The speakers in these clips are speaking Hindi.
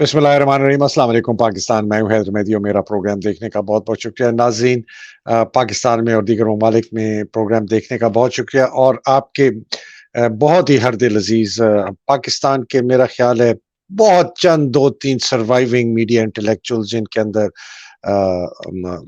बिस्मिल्लाहिर्रहमानिर्रहीम। अस्सलाम वालेकुम पाकिस्तान। मैं हूं हैदर मेहदी और मेरा प्रोग्राम देखने का बहुत-बहुत शुक्रिया। नाज़रीन, पाकिस्तान में और दीगर ममालिक में प्रोग्राम देखने का बहुत शुक्रिया और आपके बहुत ही हरदिल अज़ीज़ पाकिस्तान के मेरा ख़्याल है बहुत चंद 2-3 सर्वाइविंग मीडिया इंटेलेक्चुअल्स जिनके अंदर म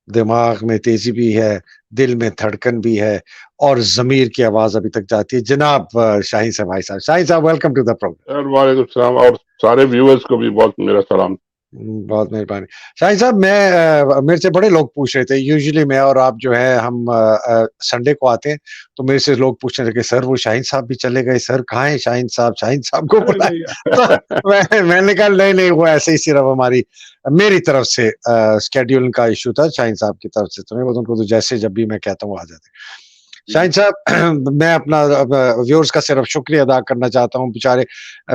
दिमाग में तेज़ी भी है, दिल में धड़कन भी है और ज़मीर की आवाज़ अभी तक जाती है। जनाब शाहीन साहब, भाई साहब, शाहीन साहब welcome to the programme. Sir वालेकुम सलाम और सारे व्यूअर्स को भी बहुत मेरा सलाम। बहुत मेहरबानी। शाहिद साहब, मेरे से बड़े लोग पूछ रहे थे, यूजुअली मैं और आप जो है हम संडे को आते हैं, तो मेरे से लोग पूछने लगे, "सर वो शाहीन साहब भी चले गए, सर कहाँ हैं शाहीन साहब? शाहीन साहब को अरे बुलाएँ।" नहीं तो मैंने कहा नहीं, वो ऐसे ही सिर्फ मेरी तरफ से शेड्यूलिंग का इश्यू था, शाहीन साहब की तरफ से तो नहीं, वो तो उनको तो जैसे जब भी मैं कहता हूँ, वो आ जाते हैं। शाहीन जी, साहब, मैं अपना व्यूअर्स का सिर्फ शुक्रिया अदा करना चाहता हूँ। बेचारे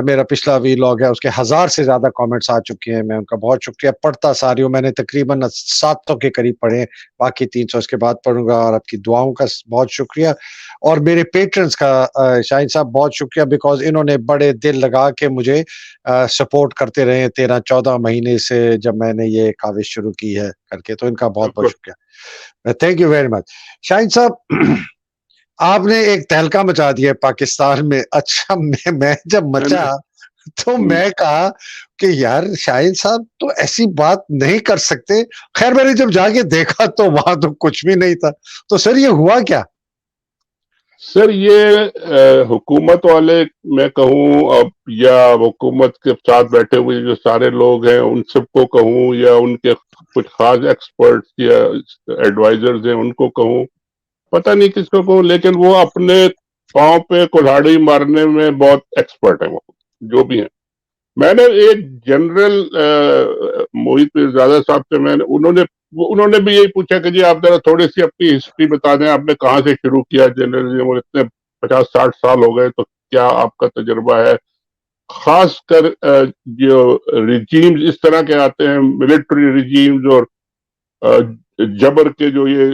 मेरा पिछला व्लॉग है, उसके 1000 से ज़्यादा कमेंट्स आ चुके हैं। मैं उनका बहुत शुक्रिया पढ़ता सारी हूँ। मैंने तकरीबन 700 के करीब पढ़े हैं, बाकी 300 इसके बाद पढ़ूँगा और आपकी दुआओं का बहुत शुक्रिया और मेरे पेट्रन्स का शाहीन साहब बहुत शुक्रिया बिकॉज़ इन्होंने बड़े दिल लगा के मुझे सपोर्ट करते रहे 13-14 महीने से जब मैंने ये काविश शुरू की है करके, तो इनका बहुत-बहुत बिल्कुल। शुक्रिया। Thank you very much. Shaheen साहब आपने एक तहलका मचा दिया है पाकिस्तान में। अच्छा मैं जब मचा मैंने तो हुँ, मैं कहा कि यार शाहिद साहब तो ऐसी बात नहीं कर सकते। ख़ैर मैंने जब जाके देखा तो वहाँ तो कुछ भी नहीं था। तो सर ये हुआ क्या? सर ये हुकूमत वाले मैं कहूँ अब या हुकूमत के साथ बैठे हुए जो सारे लोग हैं उन सबको कहूँ या उनके कुछ ख़ास एक्सपर्ट्स या एडवाइज़र्स हैं उनको कहूँ, पता नहीं किसको कहूँ लेकिन वो अपने पाँव पे कुल्हाड़ी मारने में बहुत एक्सपर्ट हैं वो, जो भी हैं। मैंने एक जनरल मोहित मिर्ज़ादा साहब से उन्होंने भी यही पूछा कि जी आप ज़रा थोड़ी-सी अपनी हिस्ट्री बता दें, आपने कहाँ से शुरू किया जर्नलिज़्म और इतने 50-60 साल हो गए, तो क्या आपका तजुर्बा है? ख़ासकर जो रिजीम्स इस तरह के आते हैं, मिलिट्री रिजीम्स और अ, जबर के जो ये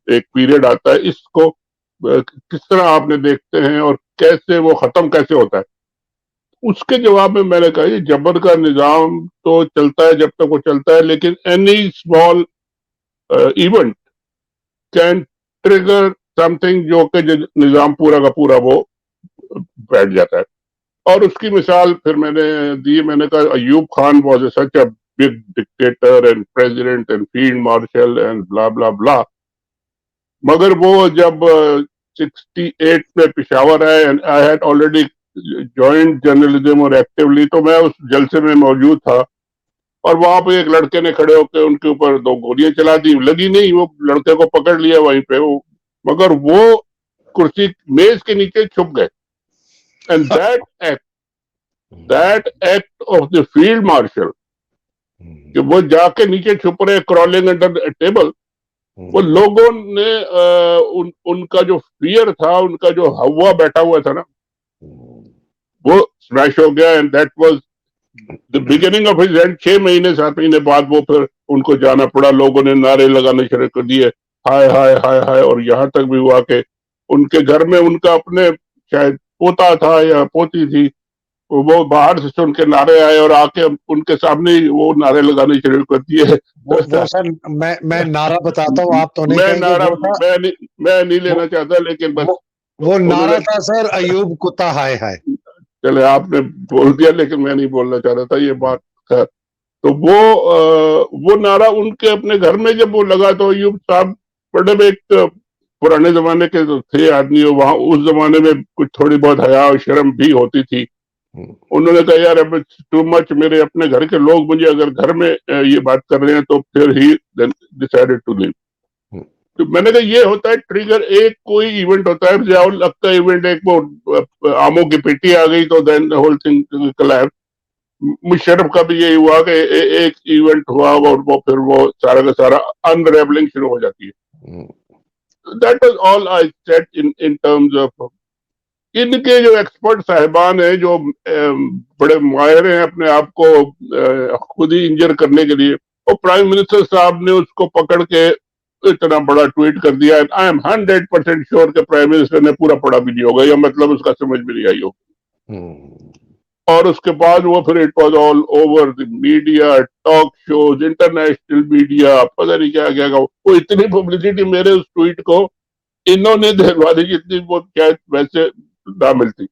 एक पीरियड आता है, इसको किस तरह आपने देखते हैं और कैसे वो ख़त्म कैसे होता है? उसके जवाब में मैंने कहा ये जबर का निज़ाम तो चलता है जब तक वो चलता है लेकिन any small event can trigger something जो कि निज़ाम पूरा का पूरा वो बैठ जाता है। और उसकी मिसाल फिर मैंने दी, मैंने कहा Ayub Khan was such a big dictator and president and field marshal and blah blah blah, मगर वो जब 68 में पेशावर आए and I had already joined journalism और एक्टिवली, तो मैं उस जलसे में मौजूद था और वहां पे एक लड़के ने खड़े होकर उनके ऊपर 2 गोलियां चला दी, लगी नहीं, वो लड़के को पकड़ लिया वहीं पे वो, मगर वो कुर्सी मेज के नीचे छुप गए। And that act of the field marshal कि वो जाके नीचे छुप रहे क्रॉलिंग अंडर टेबल, वो लोगों ने उनका जो फियर था, उनका जो हवा बैठा हुआ था ना, वो स्मैश हो गया and that was the beginning of his and. 6 महीने 7 महीने बाद वो फिर उनको जाना पड़ा, लोगों ने नारे लगाने शुरू कर दिए, हाय हाय हाय हाय, और यहाँ तक भी हुआ कि उनके घर में उनका अपने शायद पोता था या पोती थी, वो बाहर से सुन के नारे आए और आके उनके सामने ही वो नारे लगाने शुरू कर दिए। वो सर मैं नारा बताता हूँ, आप तो नहीं मैं कहेंगे नारा वो था मैं नहीं वो लेना चाहता लेकिन बस वो वो नारा उन्होंने, था सर अयूब कुत्ता हाय हाय। चले आपने बोल दिया लेकिन मैं नहीं बोलना चाह रहा था ये बात। खैर, तो वो नारा उनके अपने घर में जब वो लगा तो अयूब साहब बड़े एक पुराने जमाने के तो थे आदमी, वहां उस जमाने में कुछ थोड़ी बहुत हया और शर्म भी होती थी। उन्होंने कहा यार अब टू मच, मेरे अपने घर के लोग मुझे अगर घर में ये बात कर रहे हैं, तो फिर ही डिसाइडेड टू लीव। तो मैंने कहा ये होता है ट्रिगर, एक कोई इवेंट होता है, जयाउल हक का इवेंट, एक वो आमों की पेटी आ गई तो then whole thing collapse. Musharraf का भी यही हुआ कि एक इवेंट हुआ और वो फिर वो सारा का सारा अनरेवलिंग शुरू हो जाती है। That was all I said in terms of इनके जो एक्सपर्ट साहिबान हैं जो बड़े माहिर हैं अपने आप को खुद ही इंजर करने के लिए, और प्राइम मिनिस्टर साहब ने उसको पकड़ के इतना बड़ा ट्वीट कर दिया। आई एम 100% श्योर कि प्राइम मिनिस्टर ने पूरा पढ़ा भी नहीं होगा या मतलब उसका समझ भी नहीं आई होगी। और उसके बाद वो फिर it was all over the media, talk shows, international media, पता नहीं क्या क्या वो इतनी पब्लिसिटी मेरे उस ट्वीट को इन्होंने दिलवा दी जितनी वो शायद वैसे ना मिलती।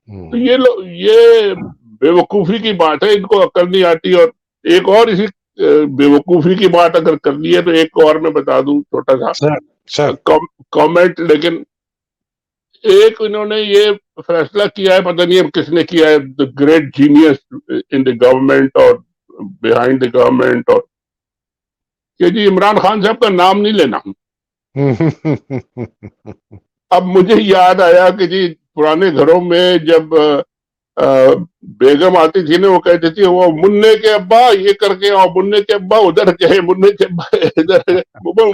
तो ये बेवकूफी की बात है, इनको अकल नहीं आती। और एक और इसी बेवकूफी की बात अगर करनी है तो एक और मैं बता दूं छोटा सा कमेंट। लेकिन एक इन्होंने ये फैसला किया है, पता नहीं अब किसने किया है, the great genius in the government और बिहाइंड द गवर्नमेंट, और कि जी इमरान खान साहब का नाम नहीं लेना। अब मुझे याद आया कि जी पुराने घरों में जब बेगम आती थी ना, वो कहती थी वो मुन्ने के अब्बा ये करके आओ, मुन्ने के अब्बा उधर गए, मुन्ने के अब्बा इधर,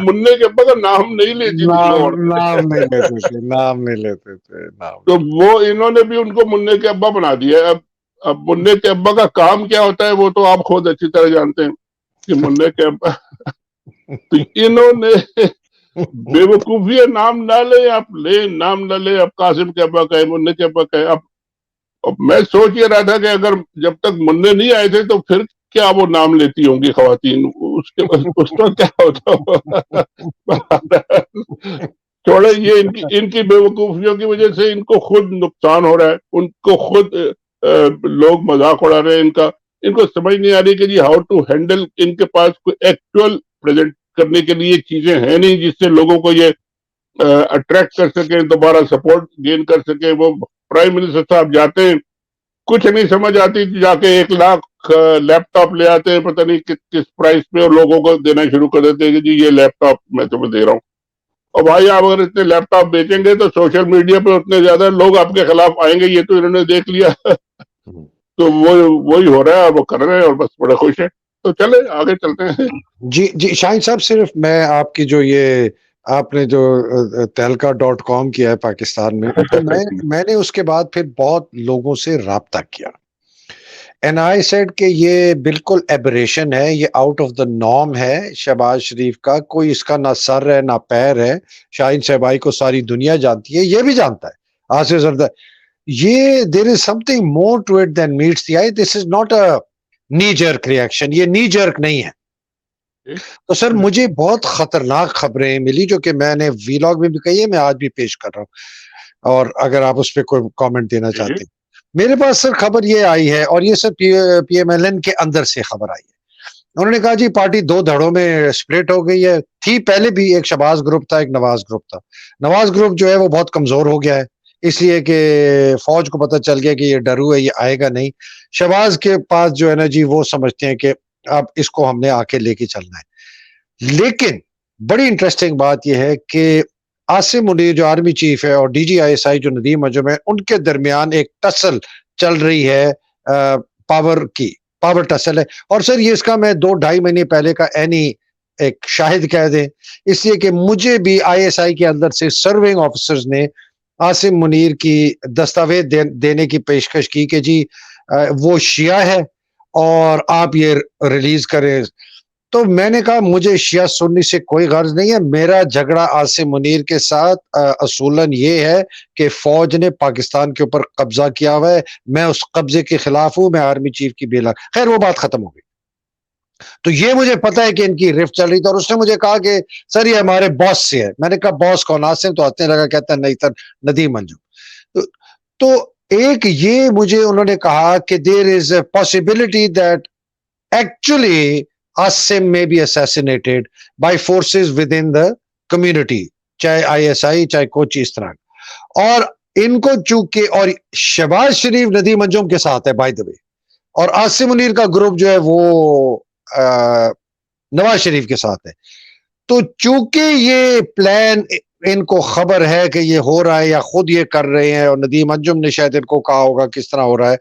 मुन्ने के अब्बा का नाम नहीं लेती थी वो नाम नहीं लेते थे, नाम नहीं लेते थे, नाम। तो वो इन्होंने भी उनको मुन्ने के अब्बा बना दिया। अब मुन्ने के अब्बा का काम क्या होता है वो तो आप खुद अच्छी तरह जानते हैं कि मुन्ने के अब्बा तो इन्होंने बेवकूफी है, नाम ना ले आप, ले नाम ना ले, अब कासिम के अब्बा कहे, मुन्ने के अब्बा कहे। अब मैं सोच ये रहा था कि अगर जब तक मुन्ने नहीं आए थे तो फिर क्या वो नाम लेती होंगी खवातीन, उसके उसका क्या होता। थोड़ा ये इनकी बेवकूफियों की वजह से इनको खुद नुकसान हो रहा है, उनको खुद लोग मजाक उड़ा रहे हैं इनका। इनको समझ नहीं आ रही कि जी हाउ टू हैंडल। इनके पास कोई एक्चुअल प्रेजेंट करने के लिए चीजें हैं नहीं जिससे लोगों को ये अट्रैक्ट कर सके, दोबारा सपोर्ट गेन कर सके। वो प्राइम मिनिस्टर साहब जाते हैं, कुछ नहीं समझ आती, जाके 1 लाख लैपटॉप ले आते हैं, पता नहीं किस प्राइस पे, और लोगों को देना शुरू कर देते हैं कि जी ये लैपटॉप मैं तुम्हें दे रहा हूँ। और भाई आप अगर इतने लैपटॉप बेचेंगे तो सोशल मीडिया पे उतने ज्यादा लोग आपके खिलाफ आएंगे, ये तो इन्होंने देख लिया। तो वही हो रहा है, वो कर रहे हैं और बस बड़े खुश हैं। तो चले आगे चलते हैं। जी शाहीन साहब, सिर्फ मैं आपकी जो ये आपने जो तहलका.com किया है पाकिस्तान में, तो मैंने उसके बाद फिर बहुत लोगों से राब्ता किया, एंड आई सेड कि ये बिल्कुल एबरेशन है, ये आउट ऑफ द नॉर्म है शहबाज शरीफ का। कोई इसका ना सर है ना पैर है। शाहीन शहबाई को सारी दुनिया जानती है, ये भी जानता है आसिफ जरदारी। ये there is something more to it than meets the eye. This is not a knee jerk reaction, ये नी जर्क नहीं है। तो सर मुझे बहुत खतरनाक खबरें मिली जो कि मैंने वीलॉग में भी कही है, मैं आज भी पेश कर रहा हूं, और अगर आप उस पर कोई कमेंट देना चाहते हैं। मेरे पास सर खबर ये आई है, और ये सर पीएमएलएन के अंदर से खबर आई है। उन्होंने कहा जी पार्टी 2 धड़ों में स्प्लिट हो गई है। थी पहले भी, एक शहबाज ग्रुप था, एक नवाज ग्रुप था। नवाज ग्रुप जो है वो बहुत कमजोर हो गया है, इसलिए कि फौज को पता चल गया कि ये डरू है, ये आएगा नहीं। शहबाज के पास जो है ना जी, वो समझते हैं कि अब इसको हमने आके लेके चलना है। लेकिन बड़ी इंटरेस्टिंग बात यह है कि आसिम मुनीर जो आर्मी चीफ है और डीजीआईएसआई जो नदीम अंजुम है, उनके दरमियान एक टसल चल रही है, पावर टसल है। और सर ये इसका मैं 2-2.5 महीने पहले का एनी एक शाहिद कह दें, इसलिए कि मुझे भी आईएसआई के अंदर से सर्विंग ऑफिसर्स ने आसिम मुनीर की दस्तावेज देने की पेशकश की कि जी वो शिया है और आप ये रिलीज करें। तो मैंने कहा मुझे शिया सुन्नी से कोई गर्ज नहीं है, मेरा झगड़ा आसिम मुनीर के साथ असूलन ये है कि फौज ने पाकिस्तान के ऊपर कब्जा किया हुआ है, मैं उस कब्जे के खिलाफ हूं, मैं आर्मी चीफ की बेला। खैर वो बात खत्म हो गई। तो ये मुझे पता है कि इनकी रिफ्ट चल रही थी, और उसने मुझे कहा कि सर ये हमारे बॉस से है। मैंने कहा बॉस कौन? आसिम तो हंसने लगा, कहता नहीं सर नदीम अंजुम। तो एक ये मुझे उन्होंने कहा कि there is a possibility that actually Asim may be assassinated by forces within the community, चाहे आईएसआई चाहे कुछ इस तरह। और इनको चूंकि, और शहबाज शरीफ नदीम अंजुम के साथ है बाय द वे, और आसिम मुनीर का ग्रुप जो है वो नवाज शरीफ के साथ है। तो चूंकि ये प्लान इनको खबर है कि ये हो रहा है या खुद ये कर रहे हैं, और नदीम अंजुम ने शायद इनको कहा होगा किस तरह हो रहा है,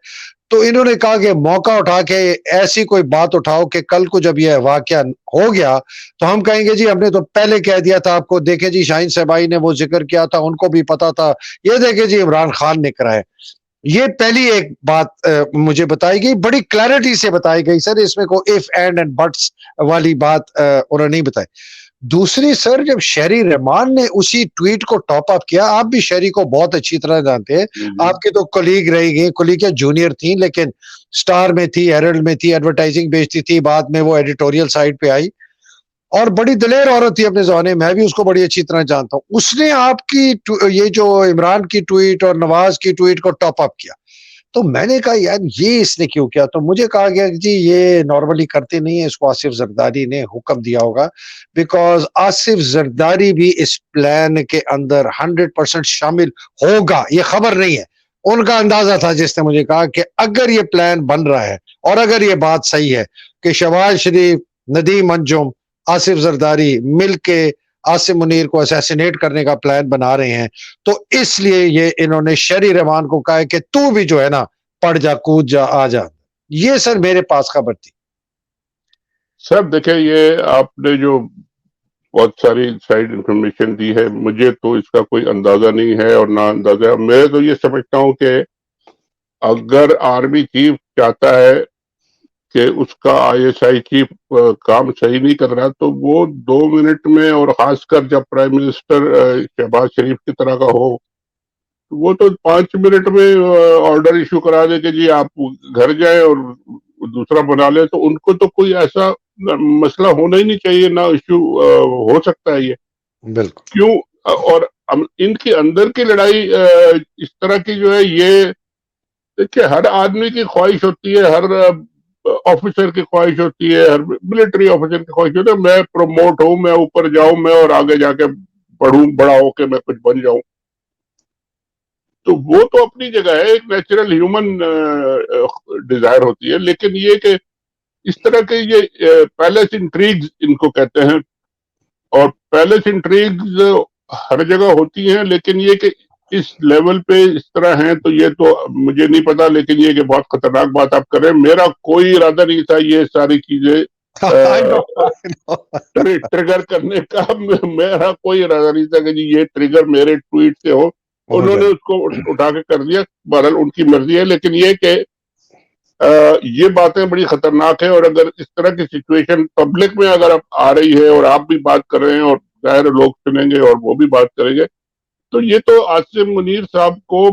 तो इन्होंने कहा कि मौका उठा के ऐसी कोई बात उठाओ कि कल को जब यह वाकया हो गया तो हम कहेंगे जी हमने तो पहले कह दिया था आपको। देखे जी शाहीन शहबाई ने वो जिक्र किया था, उनको भी पता था। ये देखे जी इमरान खान ने कराया। ये पहली एक बात मुझे बताई गई, बड़ी क्लैरिटी से बताई गई सर, इसमें को इफ एंड बट्स वाली बात उन्होंने नहीं बताई। दूसरी सर, जब शेरी रहमान ने उसी ट्वीट को टॉप अप किया, आप भी शेरी को बहुत अच्छी तरह जानते हैं, आपकी तो कलीग रही गई, कलीग या जूनियर थी, लेकिन स्टार में थी, हेरल्ड में थी, एडवर्टाइजिंग बेचती थी, बाद में वो एडिटोरियल साइड पे आई और बड़ी दलेर औरत थी अपने ज़माने में, मैं भी उसको बड़ी अच्छी तरह जानता हूँ। उसने आपकी ये जो इमरान की ट्वीट और नवाज की ट्वीट को टॉप अप किया, तो मैंने कहा यार ये इसने क्यों किया? तो मुझे कहा गया कि जी ये नॉर्मली करते नहीं है, इसको आसिफ जरदारी ने हुक्म दिया होगा, बिकॉज आसिफ जरदारी भी इस प्लान के अंदर 100% शामिल होगा, ये खबर नहीं है, उनका अंदाजा था। जिसने मुझे कहा कि अगर ये प्लान बन रहा है और अगर ये बात सही है कि शहबाज शरीफ, नदीम अंजुम, आसिफ जरदारी मिलके आसिम मुनीर को असैसिनेट करने का प्लान बना रहे हैं, तो इसलिए ये इन्होंने शेरी रहमान को कहा है कि तू भी जो है ना पढ़ जा, कूद जा, आ जा। ये सर मेरे पास खबर थी। सर देखिए, ये आपने जो बहुत सारी साइड इंफॉर्मेशन दी है, मुझे तो इसका कोई अंदाजा नहीं है और ना अंदाजा। मैं तो ये समझता हूँ कि अगर आर्मी चीफ चाहता है कि उसका आईएसआई चीफ काम सही नहीं कर रहा, तो वो 2 मिनट में, और खासकर जब प्राइम मिनिस्टर शहबाज शरीफ की तरह का हो, वो तो 5 मिनट में ऑर्डर इशू करा दे कि जी आप घर जाए और दूसरा बना ले। तो उनको तो कोई ऐसा मसला होना ही नहीं चाहिए, ना इशू हो सकता है ये। बिल्कुल। क्यों? और इनके अंदर की लड़ाई इस तरह की जो है, ये देखिए हर आदमी की ख्वाहिश होती है, हर ऑफिसर की ख्वाहिश होती है, हर मिलिट्री ऑफिसर की ख्वाहिश होती है, मैं प्रमोट हूं, मैं ऊपर जाऊं, मैं और आगे जाके बढ़ूं, बड़ा होके मैं कुछ बन जाऊं। तो वो तो अपनी जगह है, एक नेचुरल ह्यूमन डिजायर होती है। लेकिन ये कि इस तरह के ये पैलेस इंट्रीग्स इनको कहते हैं, और पैलेस इंट्रीग्स हर जगह होती हैं, लेकिन ये कि इस लेवल पे इस तरह हैं, तो ये तो मुझे नहीं पता। लेकिन ये कि बहुत खतरनाक बात आप कर रहे हैं। मेरा कोई इरादा नहीं था ये सारी चीजें I know, I know. Trigger करने का। मेरा कोई इरादा नहीं था कि जी ये ट्रिगर मेरे ट्वीट से हो। उन्होंने उसको उठा के कर दिया, बहरहाल उनकी मर्जी है। लेकिन ये कि ये बातें बड़ी खतरनाक है, और अगर इस तरह की सिचुएशन पब्लिक में अगर आप आ रही है और आप भी बात कर रहे हैं और जाहिर लोग सुनेंगे और वो भी बात करेंगे, तो ये तो आसिम मुनीर साहब को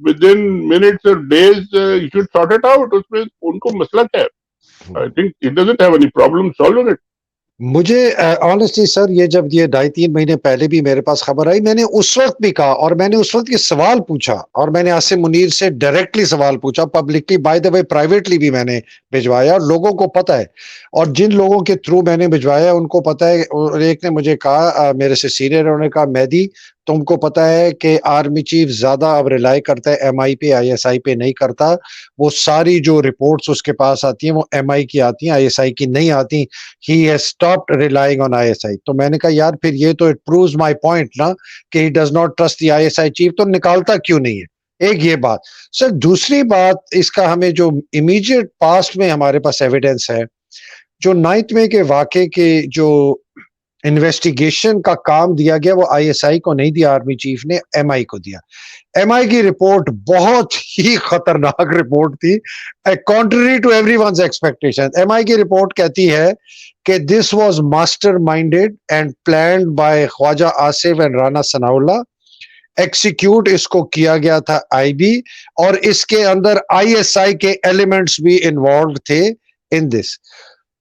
विद इन मिनट्स और days you should sort it out. उसमें उनको मसला क्या है? I think it doesn't have any problem solving it. मुझे ऑनेस्टली सर, ये जब ये 2.5-3 महीने पहले भी मेरे पास खबर आई, मैंने उस वक्त भी कहा और मैंने उस वक्त ये सवाल पूछा, और मैंने आसिम मुनीर से डायरेक्टली सवाल पूछा, publicly, by the way privately भी मैंने भिजवाया, और लोगों को पता है, और जिन लोगों के थ्रू मैंने भिजवाया उनको पता है। और एक ने मुझे कहा, मेरे से सीनियर, उन्होंने कहा मेहदी तुमको पता है कि आर्मी चीफ ज्यादा अब रिलाई करता है एमआई पे, आईएसआई पे नहीं करता। वो सारी जो रिपोर्ट्स उसके पास आती हैं वो एमआई की आती हैं, आईएसआई की नहीं आती। He has stopped relying on ISI. तो मैंने कहा यार फिर ये तो इट प्रूव्स माय पॉइंट ना, कि he does not trust the ISI chief, तो निकालता क्यों नहीं है? एक ये बात सर। दूसरी बात, इसका हमें जो इमीडिएट पास्ट में हमारे पास एविडेंस है, जो 9 मई के वाकये के जो इन्वेस्टिगेशन का काम दिया गया, वो आईएसआई को नहीं दिया, आर्मी चीफ ने एमआई को दिया। एमआई की रिपोर्ट बहुत ही खतरनाक रिपोर्ट थी, contrary to everyone's expectation. MI की रिपोर्ट कहती है कि this was masterminded and planned by Khawaja Asif and Rana Sanaullah. Execute इसको किया गया था आईबी, और इसके अंदर आईएसआई के एलिमेंट्स भी इन्वॉल्व थे इन दिस।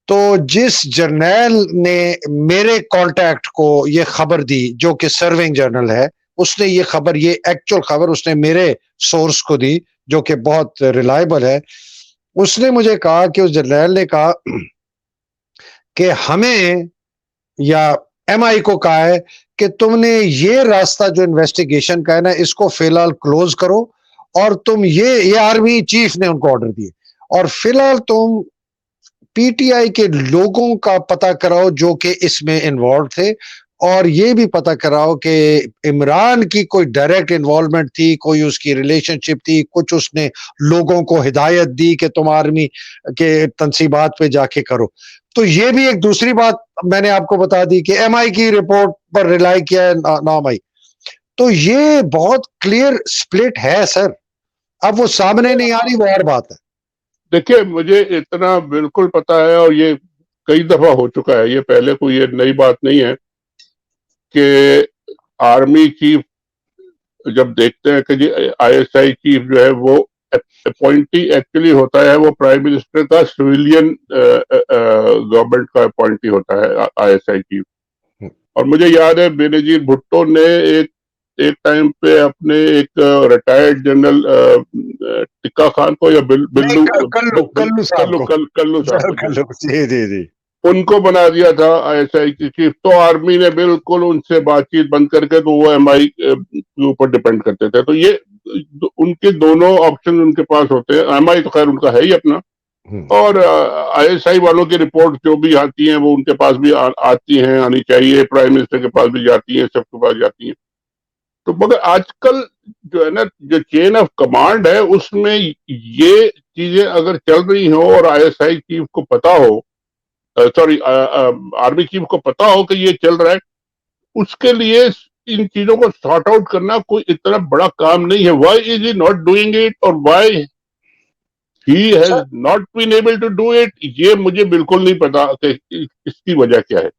तो जिस जर्नैल ने मेरे कांटेक्ट को ये खबर दी, जो कि सर्विंग जर्नल है, उसने ये खबर, ये एक्चुअल खबर उसने मेरे सोर्स को दी, जो कि बहुत रिलायबल है। उसने मुझे कहा कि उस जर्नैल ने कहा कि हमें, या एमआई को कहा है कि तुमने ये रास्ता जो इन्वेस्टिगेशन का है ना, इसको फिलहाल क्लोज करो, और तुम ये आर्मी चीफ ने उनको ऑर्डर दिए, और फिलहाल तुम पीटीआई के लोगों का पता कराओ जो कि इसमें इन्वॉल्व थे, और ये भी पता कराओ कि इमरान की कोई डायरेक्ट इन्वॉल्वमेंट थी, कोई उसकी रिलेशनशिप थी, कुछ उसने लोगों को हिदायत दी कि तुम आर्मी के तंसीबात पे जाके करो। तो ये भी एक दूसरी बात मैंने आपको बता दी कि एमआई की रिपोर्ट पर रिलाई किया है नाम आई। तो ये बहुत क्लियर स्प्लिट है सर। अब वो सामने नहीं आ रही, वो और बात है। देखिए, मुझे इतना बिल्कुल पता है, और ये कई दफा हो चुका है, ये पहले कोई ये नई बात नहीं है कि आर्मी चीफ जब देखते हैं कि जी आईएसआई चीफ जो है वो अपॉइंटी एक्चुअली होता है, वो प्राइम मिनिस्टर का सिविलियन गवर्नमेंट का अपॉइंटी होता है आईएसआई चीफ। और मुझे याद है बेनजीर भुट्टो ने एक एक टाइम पे अपने एक रिटायर्ड जनरल टिक्का खान को या नहीं, बिल्लू कल्लू साहब को। कल्लू साहब को कल्लू, जी, जी, जी। उनको बना दिया था आईएसआई की चीफ। तो आर्मी ने बिल्कुल उनसे बातचीत बंद करके तो वो एमआई के ऊपर डिपेंड करते थे। तो ये उनके दोनों ऑप्शन उनके पास होते हैं। एमआई तो खैर उनका है ही अपना, और आईएसआई वालों की रिपोर्ट जो भी आती हैं वो उनके पास भी आती हैं, आनी चाहिए, प्राइम मिनिस्टर के पास भी जाती हैं, सबके पास जाती हैं। तो मगर आजकल जो है ना, जो चेन ऑफ कमांड है उसमें ये चीजें अगर चल रही हो और आईएसआई चीफ को पता हो, सॉरी आर्मी चीफ को पता हो कि ये चल रहा है, उसके लिए इन चीजों को सॉर्ट आउट करना कोई इतना बड़ा काम नहीं है। Why is he not doing it, और why he has not been able to do it, ये मुझे बिल्कुल नहीं पता कि इसकी वजह क्या है।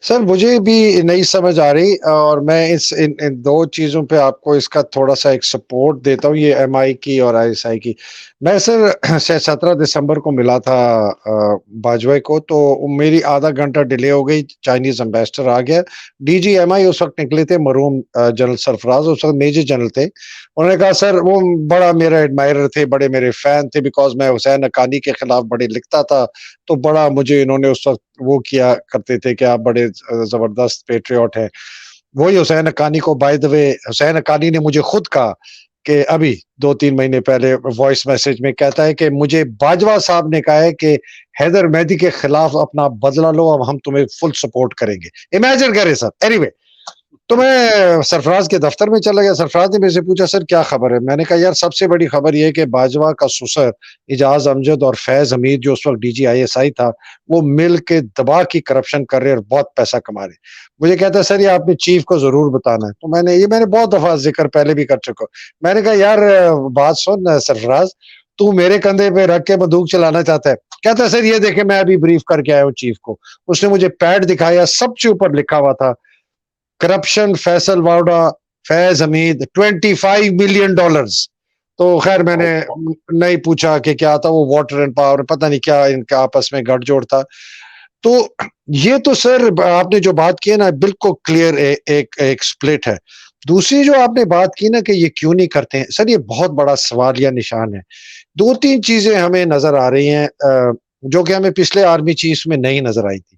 सर मुझे भी नहीं समझ आ रही, और मैं इन दो चीज़ों पे आपको इसका थोड़ा-सा एक सपोर्ट देता हूँ, ये एमआई की और आईएसआई की। मैं सर 17 दिसंबर को मिला था बाजवा को, तो मेरी आधा घंटा डिले हो गई, चाइनीज़ एम्बेसडर आ गया। डीजी एमआई उस वक़्त निकले थे, मरहूम जनरल सरफराज उस वक़्त मेजर जनरल थे। उन्होंने कहा सर, वो बड़ा मेरा एडमायरर थे, बड़े मेरे फैन थे, बिकॉज़ मैं हुसैन हक्कानी के खिलाफ बड़े लिखता था, तो बड़ा मुझे इन्होंने उस वक़्त वो किया करते थे कि आप बड़े ज़बरदस्त पैट्रियट हैं। वही हुसैन हक्कानी को, by the way, Hussain Haqqani ने मुझे खुद कहा कि अभी 2-3 महीने पहले वॉइस मैसेज में कहता है कि मुझे बाजवा साहब ने कहा है कि हैदर मेहदी के खिलाफ अपना बदला लो, अब हम तुम्हें फुल सपोर्ट करेंगे। इमेजिन करें सर। एनीवे, तो मैं सरफराज के दफ्तर में चला गया। सरफराज ने मेरे से पूछा सर क्या खबर है? मैंने कहा यार सबसे बड़ी खबर ये है कि बाजवा का ससुर इजाज अमजद और फैज हमीद जो उस वक्त डीजी आईएसआई था, वो मिल के दबा की करप्शन कर रहे हैं और बहुत पैसा कमा रहे हैं। मुझे कहता है सर ये आपने चीफ को जरूर बताना है। तो मैंने बहुत दफा जिक्र पहले भी कर चुका हूँ। मैंने कहा यार बात सुन सरफराज, तू मेरे कंधे पे रख के बंदूक चलाना चाहता है? कहता है सर ये देखे मैं अभी ब्रीफ करके आया हूँ चीफ को। उसने मुझे पैड दिखाया, सबसे ऊपर लिखा हुआ था करप्शन फैसल वाउडा फैज हमीद $25 मिलियन। तो खैर मैंने नहीं पूछा कि क्या था, वो वाटर एंड पावर पता नहीं क्या इनका आपस में गठजोड़ था। तो ये तो सर आपने जो बात की है ना, बिल्कुल क्लियर एक स्प्लिट है। दूसरी जो आपने बात की ना कि ये क्यों नहीं करते हैं, सर ये बहुत बड़ा सवाल या निशान है। 2-3 चीजें हमें नजर आ रही हैं जो कि हमें पिछले आर्मी चीफ में नहीं नजर आई थी।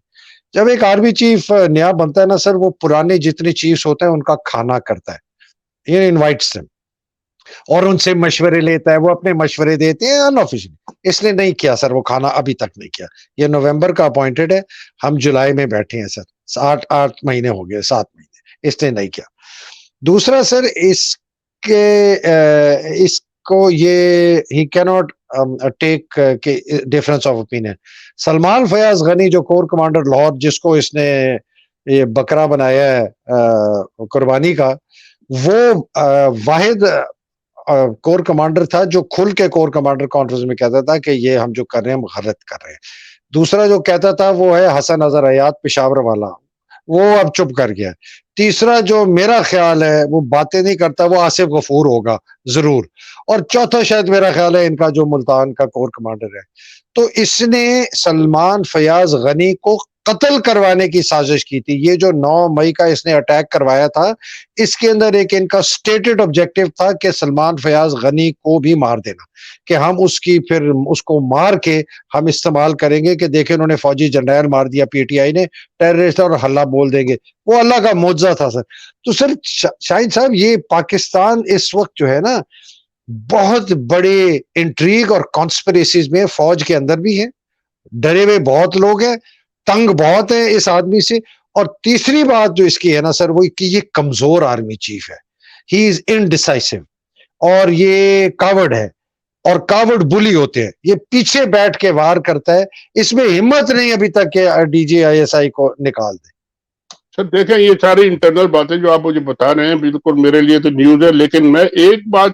जब एक आर्मी चीफ नया बनता है ना सर, वो पुराने जितने चीफ्स होते हैं उनका खाना करता है, ये इनवाइट्स देम और उनसे मशवरे लेता है, वो अपने मशवरे देते हैं अनऑफिशियली। इसने नहीं किया सर, वो खाना अभी तक नहीं किया। ये नवंबर का अपॉइंटेड है, हम जुलाई में बैठे हैं सर, 8 महीने हो गए, 7 महीने, इसने नहीं किया। दूसरा सर इसको ये ही कैनॉट टेक के difference of opinion. Salman Fayyaz Ghani जो कोर कमांडर लाहौर, जिसको इसने ये बकरा बनाया है कुर्बानी का, वो वाहिद कोर कमांडर था जो खुल के कोर कमांडर कॉन्फ्रेंस में कहता था कि ये हम जो कर रहे हैं हम गलत कर रहे हैं। दूसरा जो कहता था वो है हसन अजहर हयात पेशावर वाला, वो अब चुप कर गया। तीसरा जो मेरा ख्याल है वो बातें नहीं करता, वो आसिफ गफूर होगा जरूर। और चौथा शायद मेरा ख्याल है इनका जो मुल्तान का कोर कमांडर है। तो इसने सलमान फयाज गनी को कत्ल करवाने की साजिश की थी। ये जो 9 मई का इसने अटैक करवाया था, इसके अंदर एक इनका स्टेटेड ऑब्जेक्टिव था कि सलमान फयाज गनी को भी मार देना, कि हम उसकी फिर उसको मार के हम इस्तेमाल करेंगे कि देखें उन्होंने फौजी जनरल मार दिया पीटीआई ने, टेररिस्ट, और हल्ला बोल देंगे। वो अल्लाह का मुआवजा था सर। तो सर शाहिद साहब, ये पाकिस्तान इस वक्त जो है ना, बहुत बड़े इंट्रीग और कॉन्स्पिरेसीज में फौज के अंदर भी है, डरे हुए बहुत लोग हैं, तंग बहुत है इस आदमी से। और तीसरी बात जो इसकी है ना सर, वो कि ये कमजोर आर्मी चीफ है, ही इज इनडिसाइसिव, और ये कावर्ड है, और कावर्ड बुली होते हैं, ये पीछे बैठ के वार करता है। इसमें हिम्मत नहीं अभी तक के डीजी आईएसआई को निकाल दे। सर देखें, ये सारी इंटरनल बातें जो आप मुझे बता रहे हैं बिल्कुल मेरे लिए तो न्यूज है, लेकिन मैं एक बात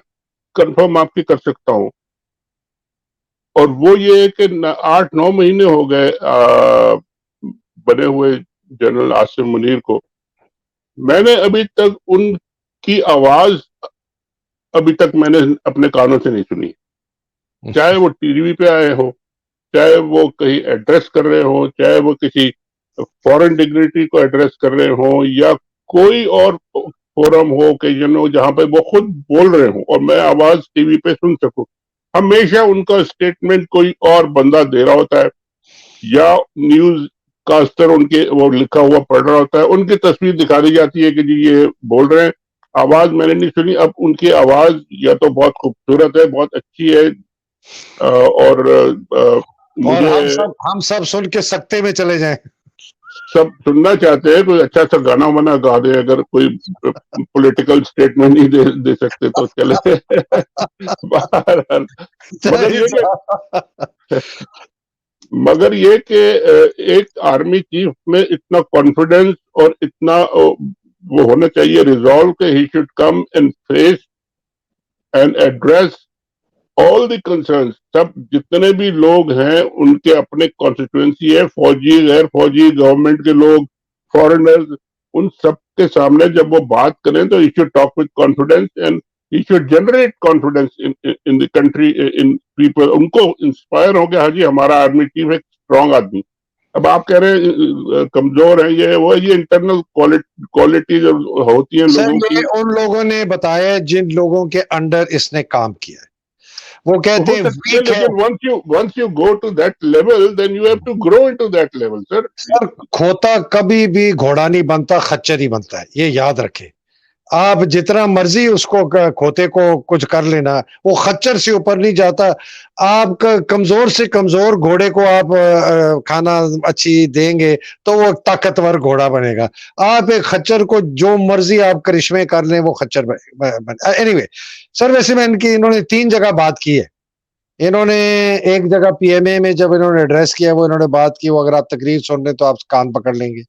कंफर्म आपकी कर सकता हूं, और वो ये कि 8-9 महीने हो गए बने हुए जनरल आसिम मुनीर को, मैंने अभी तक उनकी आवाज अभी तक मैंने अपने कानों से नहीं सुनी, चाहे वो टीवी पे आए हो, चाहे वो कहीं एड्रेस कर रहे हो, चाहे वो किसी फॉरेन डिग्निटरी को एड्रेस कर रहे हो, या कोई और फोरम हो, ओकेजन हो जहां पे वो खुद बोल रहे हो और मैं आवाज टीवी पे सुन सकूं। हमेशा उनका स्टेटमेंट कोई और बंदा दे रहा होता है, या न्यूज कास्टर उनके वो लिखा हुआ पढ़ रहा होता है, उनकी तस्वीर दिखा दी जाती है कि जी ये बोल रहे हैं। आवाज मैंने नहीं सुनी। अब उनकी आवाज या तो बहुत खूबसूरत है, बहुत अच्छी है, और और मुझे हम सब सुन के सकते में चले जाएं। सब सुनना चाहते हैं, कोई अच्छा सा गाना वाना गा दे, अगर कोई पॉलिटिकल स्टेटमेंट नहीं दे सकते तो चले। बहरहाल, मगर सही ये कि साहब। मगर ये कि एक आर्मी चीफ में इतना कॉन्फिडेंस और इतना वो होना चाहिए रिजॉल्व के he should come and face and address all the concerns. सब जितने भी लोग हैं उनके अपने कॉन्स्टिट्यूएंसी है, फौजी, गैर फौजी, गवर्नमेंट के लोग, फॉरेनर्स, उन सब के सामने जब वो बात करें तो you should talk with confidence and you should generate confidence in the country, in people. उनको इंस्पायर हो गया, हाँ जी हमारा आर्मी चीफ एक स्ट्रांग आदमी। अब आप कह रहे हैं कमजोर है, ये वो, ये इंटरनल क्वालिटी जो होती है सर लोगों ये की। उन लोगों ने बताया जिन लोगों के अंडर इसने काम किया है। वो कहते हो हैं सकती है, वीक है। लेकिन once you go to that level then you have to grow into that level sir. Sir खोता कभी भी घोड़ा नहीं बनता, खच्चर ही बनता है, ये याद रखें। आप जितना मर्जी उसको खोते को कुछ कर लेना, वो खच्चर से ऊपर नहीं जाता। आप कमजोर से कमजोर घोड़े को आप खाना अच्छी देंगे तो वो ताकतवर घोड़ा बनेगा। आप एक खच्चर को जो मर्जी आप करिश्मे कर लें वो खच्चर बने। एनीवे सर, वैसे मैं इनकी इन्होंने 3 जगह बात की है। इन्होंने एक जगह पीएमए में जब इन्होंने एड्रेस किया, वो इन्होंने बात की, वो अगर आप तकरीर सुन रहे तो आप कान पकड़ लेंगे।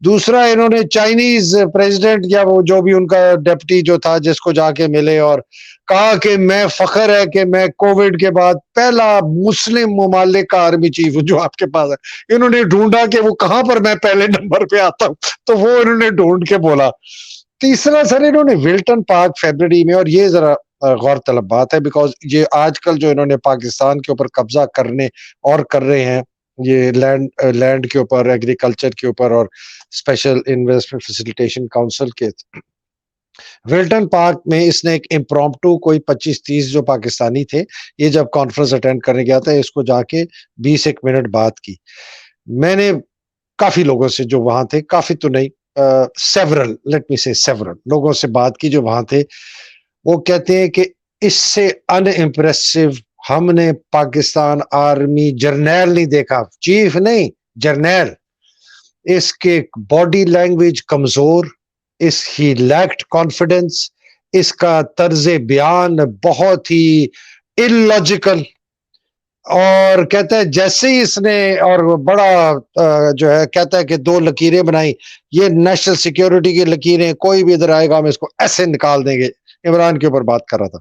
दूसरा, इन्होंने चाइनीज प्रेसिडेंट या वो जो भी उनका डिप्टी जो था जिसको जाके मिले और कहा कि मैं फख्र है कि मैं कोविड के बाद पहला मुस्लिम ममालिक का आर्मी चीफ हूं जो आपके पास है। इन्होंने ढूंढा कि वो कहां पर मैं पहले नंबर पे आता हूं, तो वो इन्होंने ढूंढ के बोला। तीसरा सर, इन्होंने विल्टन पार्क फरवरी में, और ये जरा गौर तलब बात है बिकॉज ये आजकल जो इन्होंने पाकिस्तान के ऊपर कब्जा करने और कर रहे हैं, ये लैंड के ऊपर, एग्रीकल्चर के ऊपर और स्पेशल इन्वेस्टमेंट फैसिलिटेशन काउंसिल के, विल्टन पार्क में इसने एक इम्प्रॉम्प्टू कोई 25-30 जो पाकिस्तानी थे, ये जब कॉन्फ्रेंस अटेंड करने गया था, इसको जाके 20 मिनट बात की। मैंने काफी लोगों से जो वहां थे, काफी तो नहीं, सेवरल, लेट मी से सेवरल लोगों से बात की जो वहां थे। वो कहते हैं कि इससे अनइम्प्रेसिव हमने पाकिस्तान आर्मी जर्नैल नहीं देखा, चीफ नहीं, जर्नैल। इसके बॉडी लैंग्वेज कमजोर, इस ही लैक्ड कॉन्फिडेंस, इसका तर्ज बयान बहुत ही इलॉजिकल। और कहता है जैसे ही इसने, और बड़ा जो है कहता है कि 2 लकीरें बनाई, ये नेशनल सिक्योरिटी की लकीरें, कोई भी इधर आएगा हम इसको ऐसे निकाल देंगे। इमरान के ऊपर बात कर रहा था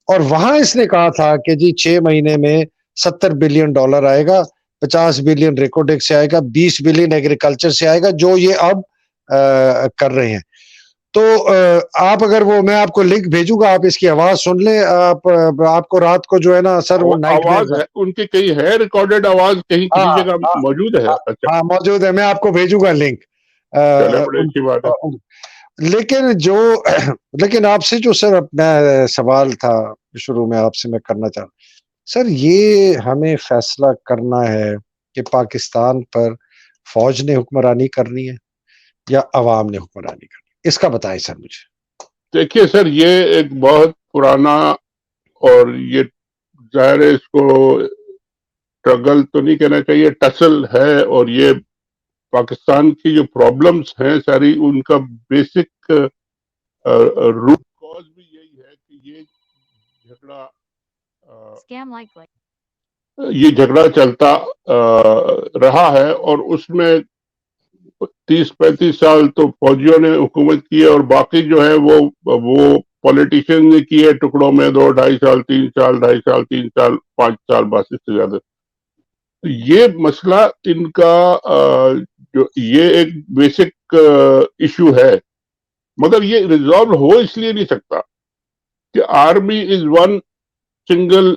और वहां इसने कहा था कि जी 6 महीने में $70 बिलियन आएगा, 50 बिलियन रिकोडेक्स से आएगा, 20 बिलियन एग्रीकल्चर से आएगा, जो ये अब कर रहे हैं। तो आप अगर वो, मैं आपको लिंक भेजूंगा, आप इसकी आवाज सुन लें। आपको रात को जो है ना सर, वो आवाज नाइटमेयर। है उनकी, कहीं है रिकॉर्डेड आवाज, कहीं हाँ किसी जगह हाँ मौजूद है? हाँ अच्छा, हाँ, मौजूद है, मैं आपको भेजूंगा लिंक। चले बड़ी अच्छी बात है। लेकिन जो लेकिन आपसे जो सर अपना सवाल था शुरू में आपसे मैं करना चाह रहा, सर ये हमें फैसला करना है कि पाकिस्तान पर फौज ने हुक्मरानी करनी है या अवाम ने हुक्मरानी करनी है, इसका बताएं सर मुझे। देखिए सर, ये एक बहुत पुराना, और ये जाहिर है इसको स्ट्रगल तो नहीं कहना चाहिए, टसल है। और ये पाकिस्तान की जो प्रॉब्लम्स हैं सारी, उनका बेसिक रूट कॉज भी यही है कि झगड़ा ये झगड़ा चलता रहा है, और उसमें 30-35 साल तो फौजियों ने हुकूमत की है, और बाकी जो है वो पॉलिटिशियन ने की है टुकड़ों में, 2-2.5 साल, 3 साल, 2.5 साल, 3 साल, 5 साल, बस इससे ज्यादा। तो ये मसला इनका जो ये एक बेसिक इशू है मगर ये रिजॉल्व हो इसलिए नहीं सकता कि army is one single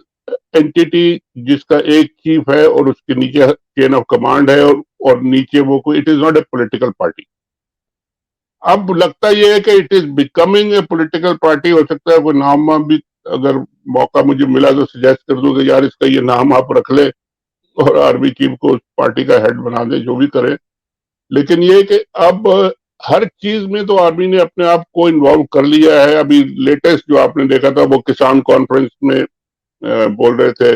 entity जिसका एक चीफ है और उसके नीचे चेन ऑफ कमांड है, और नीचे वो कोई, it is not a political party. अब लगता यह है कि it is becoming a political party. हो सकता है कोई नाम वाम भी, अगर मौका मुझे मिला तो सजेस्ट कर दूं कि यार इसका ये नाम आप रख ले और आर्मी चीफ को उस पार्टी का हेड बना दे, जो भी करे। लेकिन ये कि अब हर चीज में तो आर्मी ने अपने आप को इन्वॉल्व कर लिया है। अभी लेटेस्ट जो आपने देखा था वो किसान कॉन्फ्रेंस में बोल रहे थे,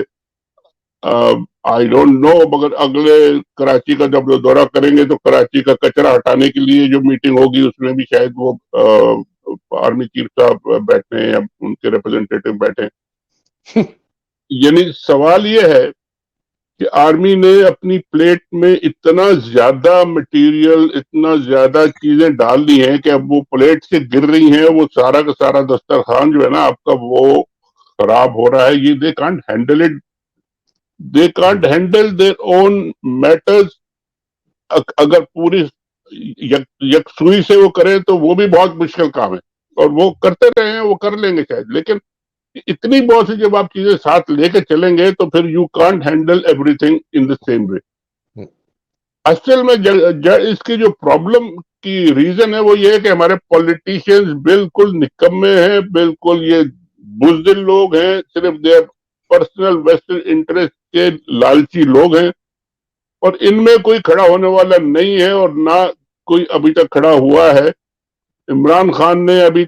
आई डोंट नो, मगर अगले कराची का जब वो दौरा करेंगे तो कराची का कचरा हटाने के लिए जो मीटिंग होगी उसमें भी शायद वो आर्मी चीफ साहब बैठे या उनके रिप्रेजेंटेटिव बैठे। यानी सवाल ये है कि आर्मी ने अपनी प्लेट में इतना ज्यादा मटेरियल, इतना ज्यादा चीजें डाल दी हैं कि अब वो प्लेट से गिर रही हैं, वो सारा का सारा दस्तरखान जो है ना आपका वो खराब हो रहा है। ये they can't handle it, they can't handle their own matters. अगर पूरी यकसुई से वो करें तो वो भी बहुत मुश्किल काम है, और वो करते रहे हैं, वो कर लेंगे शायद। लेकिन इतनी बहुत सी जब आप चीजें साथ लेके चलेंगे तो फिर you can't handle everything in the same way. असल में इसकी जो प्रॉब्लम की रीजन है वो ये है कि हमारे पॉलिटिशियंस बिल्कुल निकम्मे हैं, बिल्कुल ये बुज़दिल लोग हैं, सिर्फ देयर पर्सनल वेस्टेड इंटरेस्ट के लालची लोग हैं, और इनमें कोई खड़ा होने वाला नहीं है और ना कोई अभी तक खड़ा हुआ है। इमरान खान ने अभी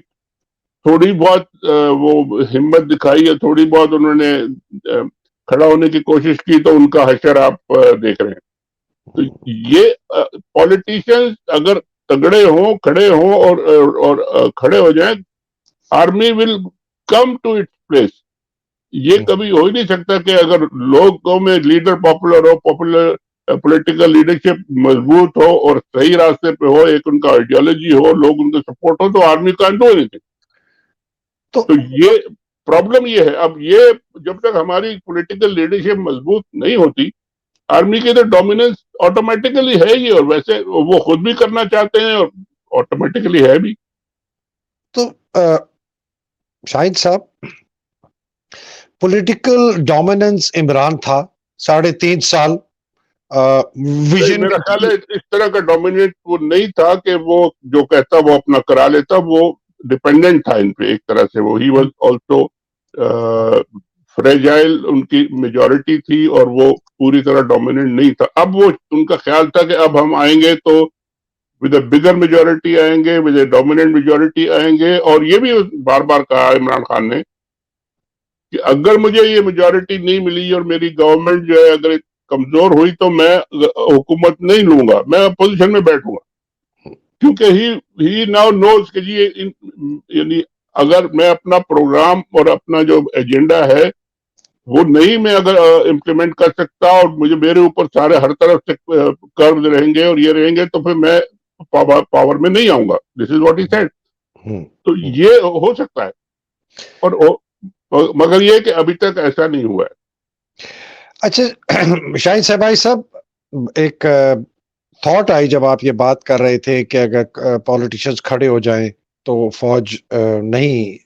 थोड़ी बहुत वो हिम्मत दिखाई है, थोड़ी बहुत उन्होंने खड़ा होने की कोशिश की, तो उनका हशर आप देख रहे हैं। तो ये पॉलिटिशियंस अगर तगड़े हों, खड़े हों और खड़े हो जाएं, army will come to its place. ये कभी हो ही नहीं सकता कि अगर लोगों में लीडर पॉपुलर हो, पॉपुलर पॉलिटिकल लीडरशिप मजबूत हो और सही रास्ते पे हो, एक उनका आइडियोलॉजी हो, लोग उनके सपोर्ट हो, तो आर्मी कांट डू एनीथिंग। तो ये प्रॉब्लम ये है। अब ये जब तक हमारी पॉलिटिकल लीडरशिप मजबूत नहीं होती, आर्मी के तो डोमिनेंस ऑटोमेटिकली है ही, और वैसे वो खुद भी करना चाहते हैं और ऑटोमेटिकली है भी। तो शाहिद साहब, पॉलिटिकल डोमिनेंस इमरान था 3.5 साल, विजन मेरा ख्याल है इस तरह का डोमिनेट वो नहीं था कि वो जो कहता वो अपना करा लेता, वो डिपेंडेंट था इन पे एक तरह से। वो ही वाज आल्सो फ्रेजाइल, उनकी मेजॉरिटी थी और वो पूरी तरह डोमिनेंट नहीं था। अब वो उनका ख्याल था कि अब हम आएंगे तो विद अ बिगर मेजॉरिटी आएंगे, विद अ डोमिनेंट मेजॉरिटी आएंगे। और ये भी बार बार कहा इमरान खान ने कि अगर मुझे ये मेजॉरिटी नहीं मिली और मेरी गवर्नमेंट जो है अगर कमजोर हुई तो मैं हुकूमत नहीं लूंगा, मैं अपोजिशन में बैठूंगा। क्योंकि ही नाउ नोज कि जी यानी अगर मैं अपना प्रोग्राम और अपना जो एजेंडा है वो नहीं मैं अगर इम्प्लीमेंट कर सकता और मुझे मेरे ऊपर सारे हर तरफ से कर्व रहेंगे और ये रहेंगे तो फिर मैं पावर में नहीं आऊंगा। This is what he said. तो ये हो सकता है, और मगर ये कि अभी तक ऐसा नहीं हुआ है। अच्छा शाहिद साहब साहब, एक थॉट आई जब आप ये बात कर रहे थे कि अगर पॉलिटिशियंस खड़े हो जाएं तो फौज नहीं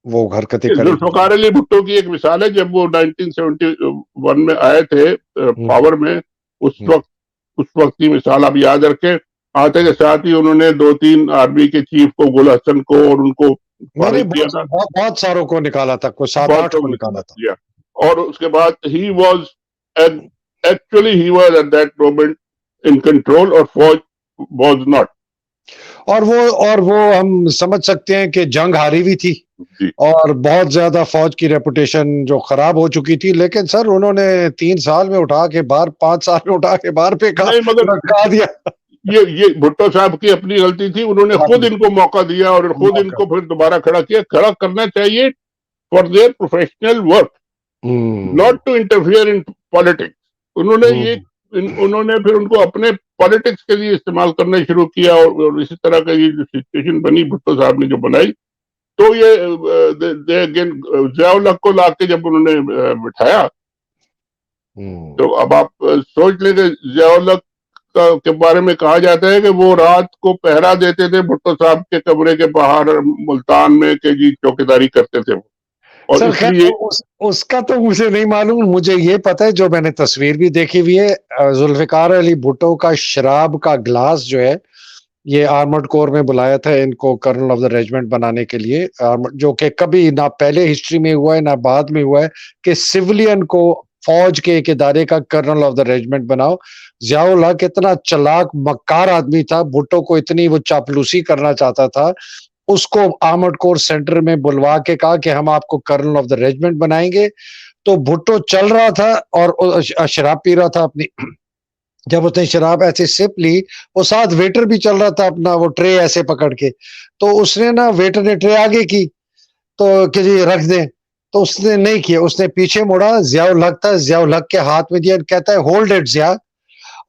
वो हरकतें करेगी। जुल्फकार अली भुट्टो की एक मिसाल है, जब वो 1971 में आए थे पावर में, उस वक्त की मिसाल आप याद रखें। आते के साथ ही उन्होंने 2-3 आर्मी के चीफ को, गुल हसन को और उनको किया था, बहुत सारों को निकाला था, कोई 7-8 को निकाला था। और उसके बाद he was actually he was at that moment in control और फौज वाज नॉट। और वो हम समझ सकते हैं कि जंग हारी भी थी और बहुत ज्यादा फौज की रेपुटेशन जो खराब हो चुकी थी। लेकिन सर उन्होंने 3 साल में उठा के बाहर, 5 साल में उठा के बाहर पे लटका दिया। ये भुट्टो साहब की अपनी गलती थी, उन्होंने खुद इनको मौका दिया और खुद इनको फिर दोबारा खड़ा किया। खड़ा करना चाहिए for their professional work, not to interfere in politics. उन्होंने फिर उनको अपने पॉलिटिक्स के लिए इस्तेमाल करना शुरू किया, और इसी तरह का ये जो सिचुएशन बनी भुट्टो साहब ने जो बनाई, तो ये ज़िया-उल-हक को लाके जब उन्होंने बिठाया, तो अब आप सोच लेंगे ज़िया-उल-हक के बारे में कहा जाता है कि वो रात को पहरा देते थे भुट्टो साहब के कमरे के बाहर मुल्तान में, कि जी चौकीदारी करते थे वो, और सर खैर इसलिए उसका तो मुझे नहीं मालूम, मुझे ये पता है, जो मैंने तस्वीर भी देखी हुई है, जुल्फिकार अली भुट्टो का शराब का ग्लास जो है, ये आर्मर्ड कोर में बुलाया था इनको कर्नल ऑफ द रेजिमेंट बनाने के लिए, जो कि कभी ना पहले हिस्ट्री में हुआ है ना बाद में हुआ है कि सिविलियन को फौज के एक इदारे का कर्नल ऑफ द रेजिमेंट बनाओ। जियाउल हक इतना चालाक मक्कार आदमी था, भुट्टो को इतनी वो चापलूसी करना चाहता था, उसको आर्मर्ड कोर सेंटर में बुलवा के कहा कि हम आपको कर्नल ऑफ द रेजिमेंट बनाएंगे। तो भुट्टो चल रहा था और शराब पी रहा था अपनी। जब उसने शराब ऐसे सिप ली, वो साथ वेटर भी चल रहा था अपना वो ट्रे ऐसे पकड़ के, तो उसने ना वेटर ने ट्रे आगे की, तो कि जी रख दें, तो उसने नहीं किया, उसने पीछे मुड़ा, जियाउल हक था, जियाउल हक के हाथ में दिया, कहता है होल्ड इट जिया।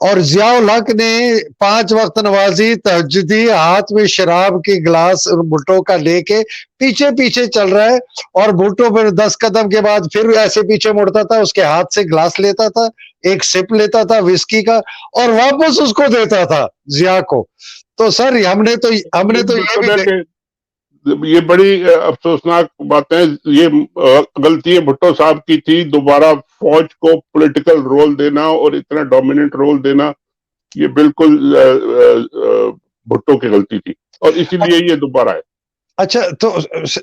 और जियाउल हक ने 5 वक्त नवाजी तहज्जुदी हाथ में शराब की गिलास भुट्टो का लेके पीछे पीछे चल रहा है, और भुट्टो फिर 10 कदम के बाद फिर ऐसे पीछे मुड़ता था, उसके हाथ से गिलास लेता था, एक सिप लेता था विस्की का और वापस उसको देता था जिया को। तो सर हमने तो ये भी ये बड़ी अफसोसनाक बात है। ये गलती भुट्टो साहब की थी, दोबारा फौज को पॉलिटिकल रोल देना और इतना डोमिनेंट रोल देना, ये बिल्कुल भुट्टो की गलती थी, और इसीलिए ये दोबारा है। अच्छा, तो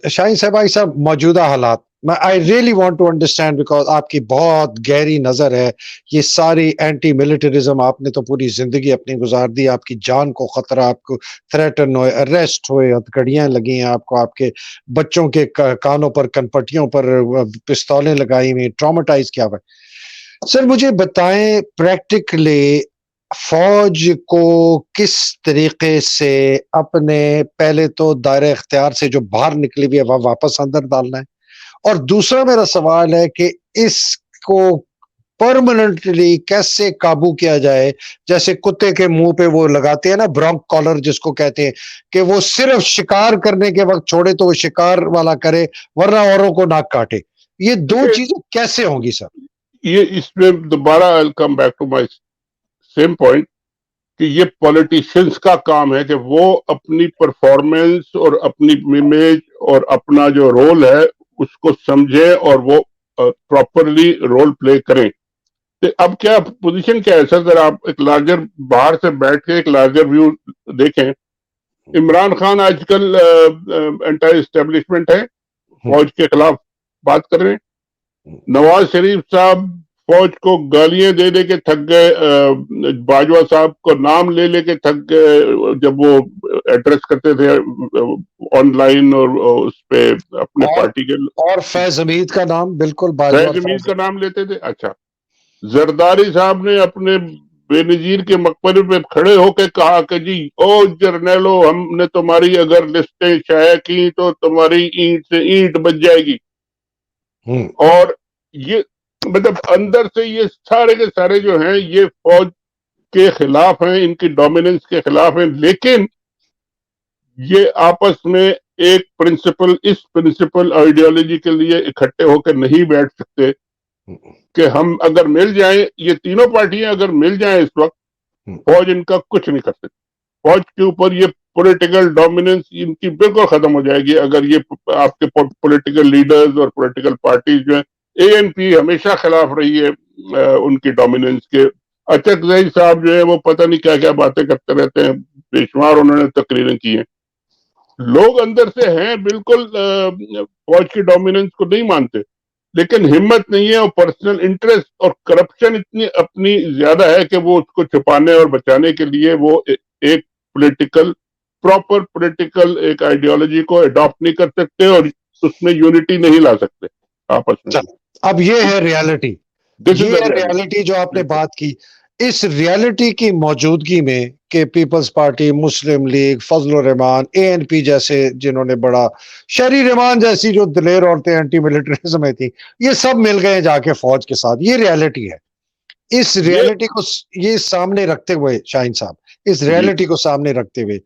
शाहीन साहब मौजूदा हालात, मैं I really want to understand, because आपकी बहुत गहरी नजर है, ये सारी एंटी मिलिटरिज्म आपने तो पूरी जिंदगी अपनी गुजार दी, आपकी जान को खतरा, आपको थ्रेटन हुए, अरेस्ट हुए, हथकड़ियां लगी हैं आपको, आपके बच्चों के कानों पर कनपट्टियों पर पिस्तौलें लगाई हुई, ट्रॉमेटाइज किया हुआ। सर मुझे बताएं प्रैक्टिकली फौज को किस तरीके से अपने पहले तो दायरे इख्तियार से जो बाहर निकली हुई है वह वापस अंदर डालना है, और दूसरा मेरा सवाल है कि इसको परमानेंटली कैसे काबू किया जाए, जैसे कुत्ते के मुंह पे वो लगाते हैं ना ब्रोंक कॉलर जिसको कहते हैं, कि वो सिर्फ शिकार करने के वक्त छोड़े तो वो शिकार वाला करे, वरना औरों को नाक काटे। ये दो चीजें कैसे होंगी सर? ये इसमें दोबारा I come back to my same point कि ये पॉलिटिशियंस का काम है कि वो अपनी परफॉर्मेंस और अपनी इमेज और अपना जो रोल है उसको समझे और वो प्रॉपरली रोल प्ले करें। तो अब क्या पोजीशन क्या है सर, जरा आप एक लार्जर बाहर से बैठ के एक लार्जर व्यू देखें। इमरान खान आजकल एंटी एस्टेब्लिशमेंट है, फौज के खिलाफ बात कर रहे हैं। नवाज शरीफ साहब फौज को गालियां दे दे के थक गए, बाजवा साहब को नाम ले लेके थक गए जब वो एड्रेस करते थे ऑनलाइन और उस पे अपने पार्टी के, और फैज हमीद का नाम, बिल्कुल फैज हमीद का नाम लेते थे। अच्छा, जरदारी साहब ने अपने बेनजीर के मकबरे पे खड़े होकर कहा कि जी ओ जर्नेलो, हमने तुम्हारी अगर लिस्टें शाया की तो तुम्हारी ईंट से ईंट बच जाएगी। और ये मतलब अंदर से ये सारे के सारे जो हैं ये फौज के खिलाफ हैं, इनकी डोमिनेंस के खिलाफ हैं, लेकिन ये आपस में एक प्रिंसिपल, इस प्रिंसिपल आइडियोलॉजी के लिए इकट्ठे होकर नहीं बैठ सकते कि हम अगर मिल जाएं, ये तीनों पार्टियां अगर मिल जाएं इस वक्त, फौज इनका कुछ नहीं कर सकती। फौज के ऊपर ये पॉलिटिकल डोमिनेंस इनकी बिल्कुल खत्म हो जाएगी अगर ये आपके पॉलिटिकल लीडर्स और पॉलिटिकल पार्टीज जो है, एएनपी हमेशा खिलाफ रही है उनकी डोमिनेंस के। अचक जही साहब जो है वो पता नहीं क्या क्या बातें करते रहते हैं, बेशुमार उन्होंने तकरीरें की हैं। लोग अंदर से हैं बिल्कुल फौज की डोमिनेंस को नहीं मानते, लेकिन हिम्मत नहीं है, और पर्सनल इंटरेस्ट और करप्शन इतनी अपनी ज्यादा है कि वो उसको छुपाने और बचाने के लिए वो एक पॉलिटिकल, प्रॉपर पॉलिटिकल एक आइडियोलॉजी को अडॉप्ट नहीं कर सकते और उसमें यूनिटी नहीं ला सकते आपस में। अब ये है रियलिटी, ये है रियलिटी जो आपने बात की। इस रियलिटी की मौजूदगी में कि पीपल्स पार्टी, मुस्लिम लीग, फजल रहमान, एएनपी जैसे जिन्होंने बड़ा, शहरी रहमान जैसी जो दिलेर औरतें एंटी मिलिटरिज्म में थी, ये सब मिल गए जाके फौज के साथ। ये रियलिटी है। इस रियलिटी को ये सामने रखते हुए शाहीन साहब, इस रियलिटी को सामने रखते हुए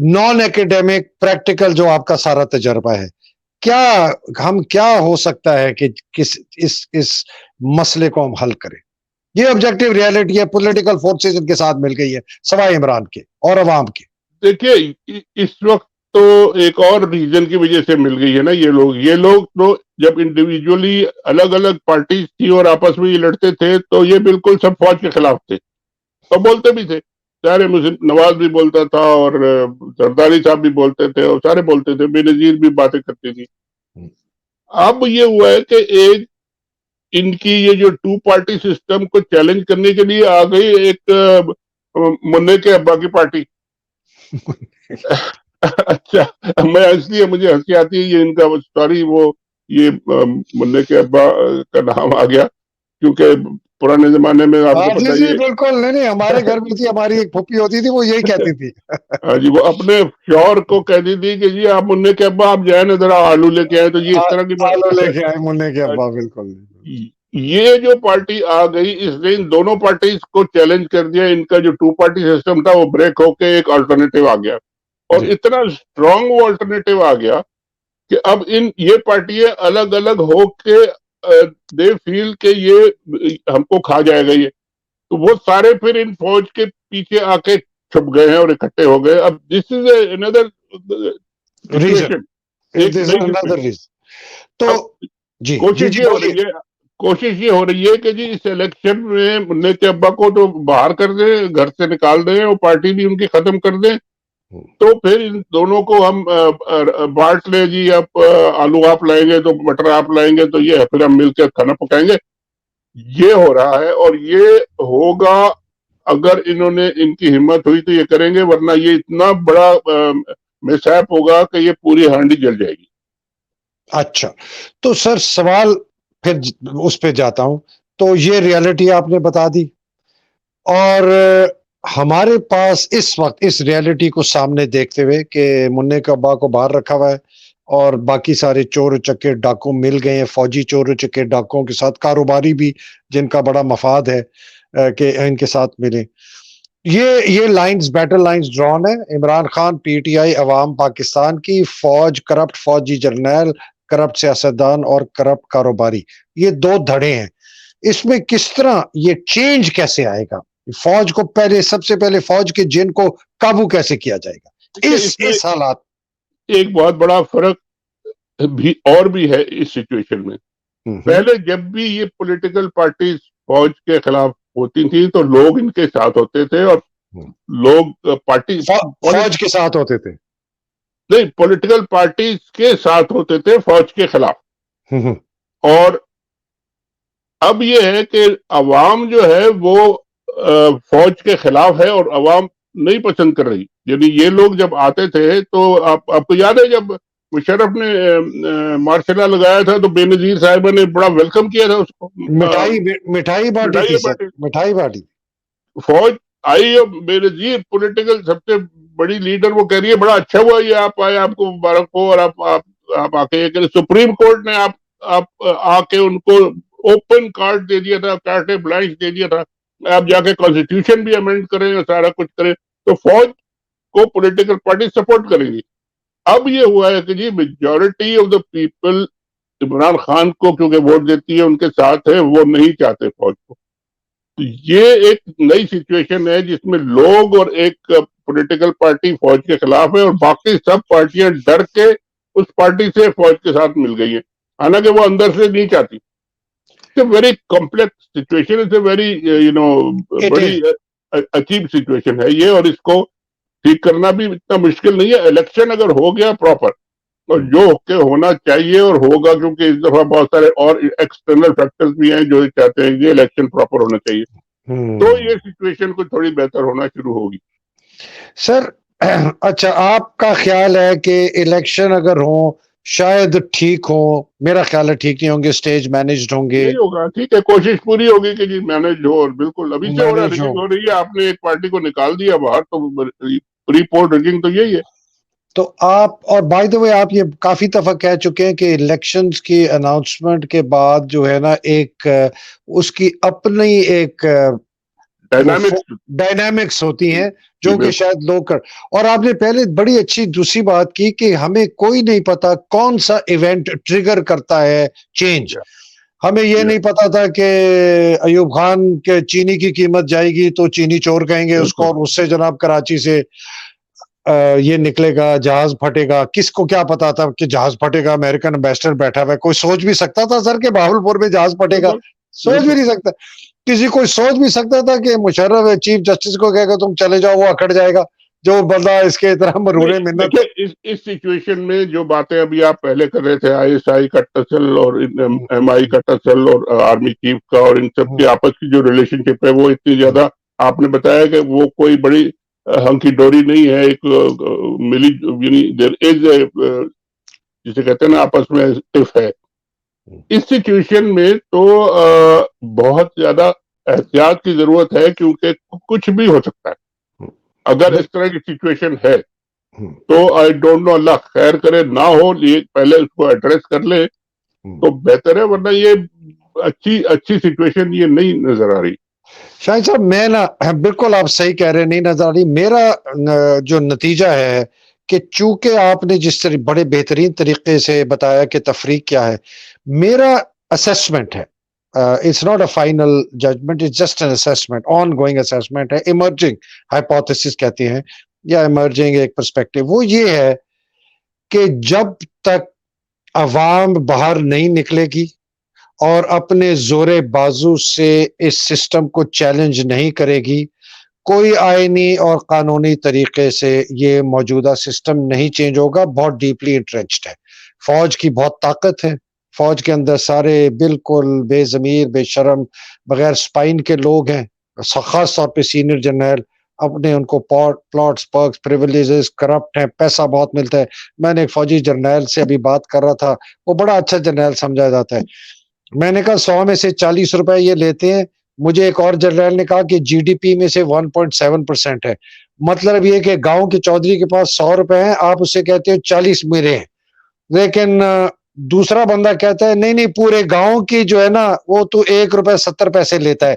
नॉन एकेडमिक प्रैक्टिकल जो आपका सारा तजर्बा है, क्या हो सकता है कि किस इस मसले को हम हल करें? ये ऑब्जेक्टिव रियलिटी है, पॉलिटिकल फोर्सेस इनके साथ मिल गई है सवाए इमरान के और अवाम के। देखिए इस वक्त तो एक और रीजन की वजह से मिल गई है ना, ये लोग तो जब इंडिविजुअली अलग अलग पार्टीज थी और आपस में ये लड़ते थे तो ये बिल्कुल सब फौज के खिलाफ थे, तो बोलते भी थे सारे, मुझे नवाज भी बोलता था और जरदारी साहब भी बोलते थे और सारे बोलते थे, बेनजीर भी बातें करती थी। अब ये हुआ है कि एक इनकी ये जो टू पार्टी सिस्टम को चैलेंज करने के लिए आ गई एक मुन्ने के अब्बा की पार्टी। अच्छा, मैं इसलिए मुझे हंसी आती है, ये इनका सॉरी वो ये मुन्ने के अब्बा का नाम आ गया क्योंकि पुराने जमाने में आपको हाँ जी पता जी ये बिल्कुल, नहीं हमारे घर में थी, हमारी एक फूफी होती थी, वो यही कहती थी। हाँ जी, वो अपने शौहर को कहती थी कि जी आप मुन्ने के अब्बा आप जाए ना जरा आलू लेके आए, तो ये इस तरह की आलू बात। लेके आए मुन्ने के अब्बा, बिल्कुल। ये जो पार्टी आ गई इसने इन दोनों पार्टीज को चैलेंज कर दिया, इनका जो टू पार्टी सिस्टम था वो ब्रेक होके एक अल्टरनेटिव आ गया और जी इतना स्ट्रांग वो अल्टरनेटिव आ गया कि अब इन ये पार्टियां अलग अलग होके दे फील के ये हमको खा जाएगा ये, तो वो सारे फिर इन फौज के पीछे आके छुप गए हैं और इकट्ठे हो गए। अब this is another reason, situation, एक दिस नई अनदर सिचुएशन। रीजन। तो अब जी जी कोशिश जी ये हो बोलिए। रही है कोशिश ये हो रही है कि जी इस इलेक्शन में मुन्ने के अब्बा को तो बाहर कर दें, घर से निकाल दें और पार्टी भी उनकी खत्म कर दें, तो फिर इन दोनों को हम बांट ले जी, आप आलू आप लाएंगे तो मटर आप लाएंगे, तो ये फिर हम मिलकर खाना पकाएंगे। ये हो रहा है और ये होगा, अगर इन्होंने इनकी हिम्मत हुई तो ये करेंगे, वरना ये इतना बड़ा मिसहैप होगा कि ये पूरी हांडी जल जाएगी। अच्छा, तो सर सवाल फिर उस पे जाता हूं। तो ये रियलिटी आपने बता दी, और हमारे पास इस वक्त इस रियलिटी को सामने देखते हुए कि मुन्ने के अब्बा को बाहर रखा हुआ है और बाकी सारे चोर चक्के डाकू मिल गए हैं, फौजी चोर चक्के डाकुओं के साथ, कारोबारी भी जिनका बड़ा मफाद है कि इनके साथ मिले। ये लाइंस, बैटल लाइंस ड्रॉन है। इमरान खान, पीटीआई, अवाम पाकिस्तान की, फौज, करप्ट फौजी जर्नैल, करप्ट सियासतदान और करप्ट कारोबारी, ये दो धड़े हैं। इसमें किस तरह ये चेंज कैसे आएगा? फौज को पहले, सबसे पहले फौज के जिन को काबू कैसे किया जाएगा इसमें इस हालात? एक बहुत बड़ा फर्क भी है इस सिचुएशन में। पहले जब भी ये पॉलिटिकल पार्टीज फौज के खिलाफ होती थी तो लोग इनके साथ होते थे और लोग पार्टी फौज के साथ होते थे, नहीं, पॉलिटिकल पार्टीज के साथ होते थे फौज के खिलाफ। और अब ये है कि अवाम जो है वो फौज के खिलाफ है और अवाम नहीं पसंद कर रही। यानी ये लोग जब आते थे तो आपको याद है जब मुशर्रफ ने मार्शल लगाया था तो बेनजीर साहिबा ने बड़ा वेलकम किया था उसको, मिठाई बांटी थी सर, मिठाई बांटी। फौज आई और बेनजीर पॉलिटिकल सबसे बड़ी लीडर वो कह रही है बड़ा अच्छा हुआ ये आप आए, आपको मुबारक हो, और आप आके सुप्रीम कोर्ट ने आप आके उनको ओपन कार्ड दे दिया था, कार्टे ब्लांच दे दिया था, आप जाके कॉन्स्टिट्यूशन भी अमेंड करें और सारा कुछ करें, तो फौज को पॉलिटिकल पार्टी सपोर्ट करेंगी। अब ये हुआ है कि जी majority of the people Imran Khan को क्योंकि वोट देती है उनके साथ है, वो नहीं चाहते फौज को। तो ये एक नई सिचुएशन है जिसमें लोग और एक पॉलिटिकल पार्टी फौज के खिलाफ है और बाकी सब पार्टियां डर के उस पार्टी से फौज के साथ मिल गई है, हालांकि वो अंदर से नहीं चाहती। It's a very complex situation, it's a very बड़ी अजीब सिचुएशन है ये, और इसको ठीक करना भी इतना मुश्किल नहीं है। इलेक्शन अगर हो गया प्रॉपर और जो के होना चाहिए और होगा, क्योंकि इस दफा बहुत सारे और एक्सटर्नल फैक्टर्स भी हैं जो चाहते हैं कि इलेक्शन प्रॉपर होना चाहिए, तो ये सिचुएशन को थोड़ी बेहतर होना शुरू होगी। सर अच्छा, आपका ख्याल है कि इलेक्शन अगर हो शायद ठीक हो? मेरा ख्याल है ठीक नहीं होंगे, स्टेज मैनेज्ड होंगे। नहीं होगा, ठीक है, कोशिश पूरी होगी कि जी मैनेज हो, और बिल्कुल अभी से हो रहा है, मैनेज हो, रिगिंग हो रही है, आपने एक पार्टी को निकाल दिया बाहर तो प्री पोल रिगिंग तो यही है। तो आप, और बाय द वे आप ये काफी दफा कह चुके हैं कि इलेक्शंस की अनाउंसमेंट के बाद जो है ना एक उसकी अपनी एक डायनामिक्स होती हैं जो कि शायद लोग कर, और आपने पहले बड़ी अच्छी दूसरी बात की कि हमें कोई नहीं पता कौन सा इवेंट ट्रिगर करता है चेंज। हमें ये नहीं पता था कि अयूब खान के चीनी की कीमत जाएगी तो चीनी चोर कहेंगे उसको, और उससे जनाब कराची से ये निकलेगा, जहाज फटेगा। किसको क्या पता था कि जहाज फटेगा? अमेरिकन एम्बेसडर बैठा हुआ है, कोई सोच भी सकता था सर कि बहावलपुर में जहाज फटेगा? सोच भी नहीं सकता। किसी कोई सोच भी सकता था कि मुशर्रफ चीफ जस्टिस को कहेगा तुम चले जाओ, वो अकड़ जाएगा? जो बंदा इसके इतना मरूरे मिन्नत। देखिए, इस सिचुएशन में जो बातें अभी आप पहले कर रहे थे, आईएसआई का टसल और एमआई का टसल और आर्मी चीफ का, और इन सब की आपस की जो रिलेशनशिप है वो इतनी ज्यादा, आपने बताया कि वो कोई बड़ी हंकी डोरी नहीं है, एक मिली देयर इज जिसे कहते हैं ना आपस में टिफ है। इस सिचुएशन में तो बहुत ज्यादा एहतियात की जरूरत है, क्योंकि कुछ भी हो सकता है। अगर इस तरह की सिचुएशन है तो आई डोंट नो, अल्लाह खैर करे ना हो, ये पहले उसको एड्रेस कर ले तो बेहतर है, वरना ये अच्छी सिचुएशन ये नहीं नजर आ रही। शाहिद साहब, मैं ना बिल्कुल आप सही कह रहे हैं, नहीं नजर आ रही। मेरा जो नतीजा है कि चूंकि आपने जिस तरह बड़े बेहतरीन तरीके से बताया कि तफरीक क्या है, मेरा असेसमेंट है, it's not a final judgement, it's just an assessment, ongoing assessment है, इमर्जिंग हाइपोथेसिस कहते हैं, या इमर्जिंग एक पर्सपेक्टिव। वो ये है कि जब तक अवाम बाहर नहीं निकलेगी और अपने जोरे बाजू से इस सिस्टम को चैलेंज नहीं करेगी, कोई आईनी और कानूनी तरीके से ये मौजूदा सिस्टम नहीं चेंज होगा। बहुत डीपली इंट्रेंच्ड है, फौज की बहुत ताकत है, फौज के अंदर सारे बिल्कुल बेजमीर बेशरम बगैर स्पाइन के लोग हैं, खास तौर पे सीनियर जनरल, अपने उनको प्लॉट्स पर्क्स प्रिविलेजेस, करप्ट हैं, पैसा बहुत मिलता है। मैंने एक फौजी जर्नैल से अभी बात कर रहा था, वो बड़ा अच्छा जर्नैल समझा जाता है। मैंने कहा 100 में से 40 रुपए ये लेते हैं। मुझे एक और जनरल ने कहा कि जीडीपी में से 1.7% है। मतलब ये कि गांव के चौधरी के पास 100 रुपए हैं, आप उसे कहते हो 40 मेरे हैं। लेकिन दूसरा बंदा कहता है नहीं नहीं, पूरे गांव की जो है ना वो तो 1 रुपए 70 पैसे लेता है।